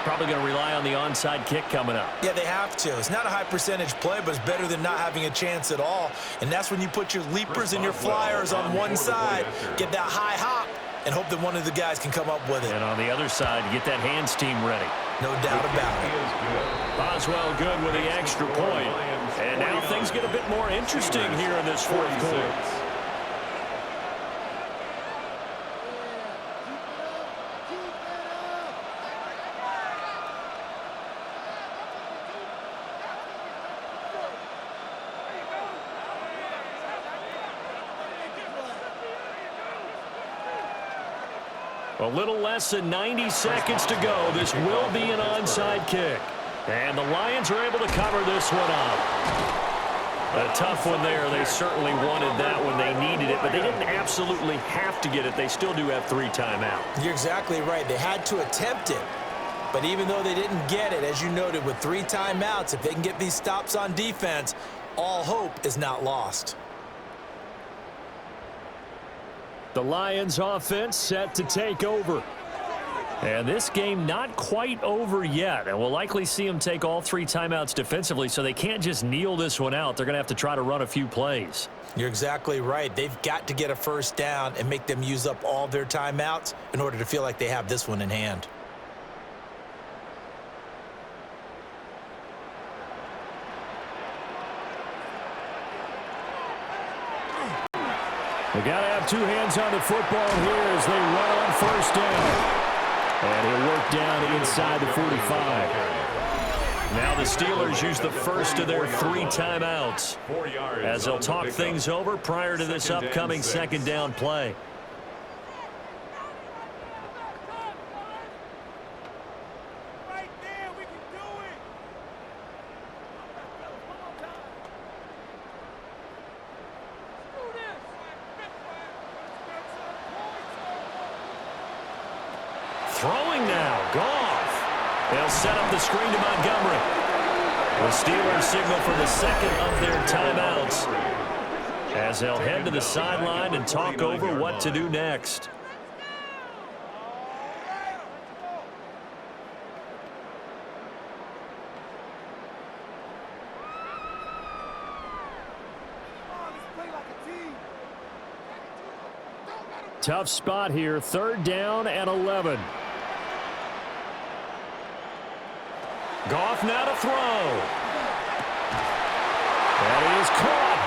Probably going to rely on the onside kick coming up. Yeah, they have to. It's not a high percentage play, but it's better than not having a chance at all. And that's when you put your leapers and your flyers on one side, get that high hop, and hope that one of the guys can come up with it. And on the other side, get that hands team ready. No doubt about it. Boswell good with the extra point. And now things get a bit more interesting here in this 4th quarter. A little less than 90 seconds to go. This will be an onside kick. And the Lions are able to cover this one up. A tough one there. They certainly wanted that when they needed it, but they didn't absolutely have to get it. They still do have 3 timeouts. You're exactly right. They had to attempt it. But even though they didn't get it, as you noted, with 3 timeouts, if they can get these stops on defense, all hope is not lost. The Lions offense set to take over. And this game not quite over yet. And we'll likely see them take all 3 timeouts defensively, so they can't just kneel this one out. They're going to have to try to run a few plays. You're exactly right. They've got to get a first down and make them use up all their timeouts in order to feel like they have this one in hand. They got to have 2 hands on the football here as they run on first down. And he'll work down inside the 45. Now the Steelers use the first of their 3 timeouts as they'll talk things over prior to this upcoming 2nd down play. Throwing now, Goff. They'll set up the screen to Montgomery. The Steelers signal for the 2nd of their timeouts as they'll head to the sideline and talk over what to do next. Tough spot here, 3rd down and 11. Goff now to throw. That is caught.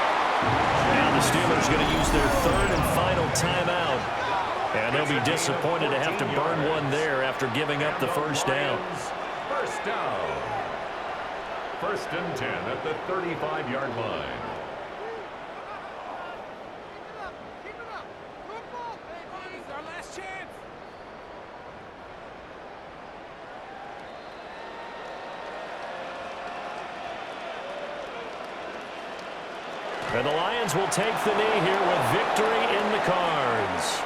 Now the Steelers going to use their 3rd and final timeout. And they'll be disappointed to have to burn one there after giving up the first down. First down. 1st and 10 at the 35-yard line. And the Lions will take the knee here with victory in the cards.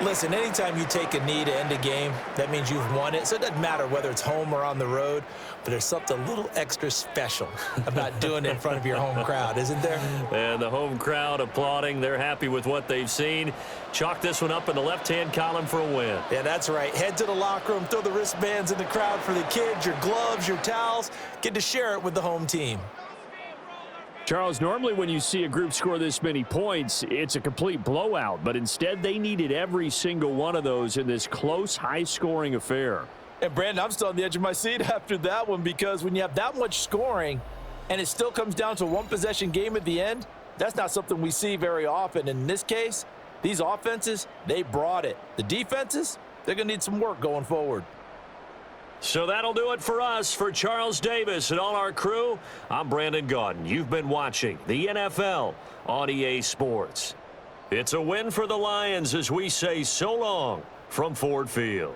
Listen, anytime you take a knee to end a game, that means you've won it. So it doesn't matter whether it's home or on the road, but there's something a little extra special about doing it in front of your home crowd, isn't there? And the home crowd applauding. They're happy with what they've seen. Chalk this one up in the left-hand column for a win. Yeah, that's right. Head to the locker room, throw the wristbands in the crowd for the kids, your gloves, your towels. Get to share it with the home team. Charles, normally when you see a group score this many points, it's a complete blowout. But instead, they needed every single one of those in this close, high-scoring affair. And, Brandon, I'm still on the edge of my seat after that one because when you have that much scoring and it still comes down to a one-possession game at the end, that's not something we see very often. In this case, these offenses, they brought it. The defenses, they're going to need some work going forward. So that'll do it for us. For Charles Davis and all our crew, I'm Brandon Gaudin. You've been watching the NFL on EA Sports. It's a win for the Lions as we say so long from Ford Field.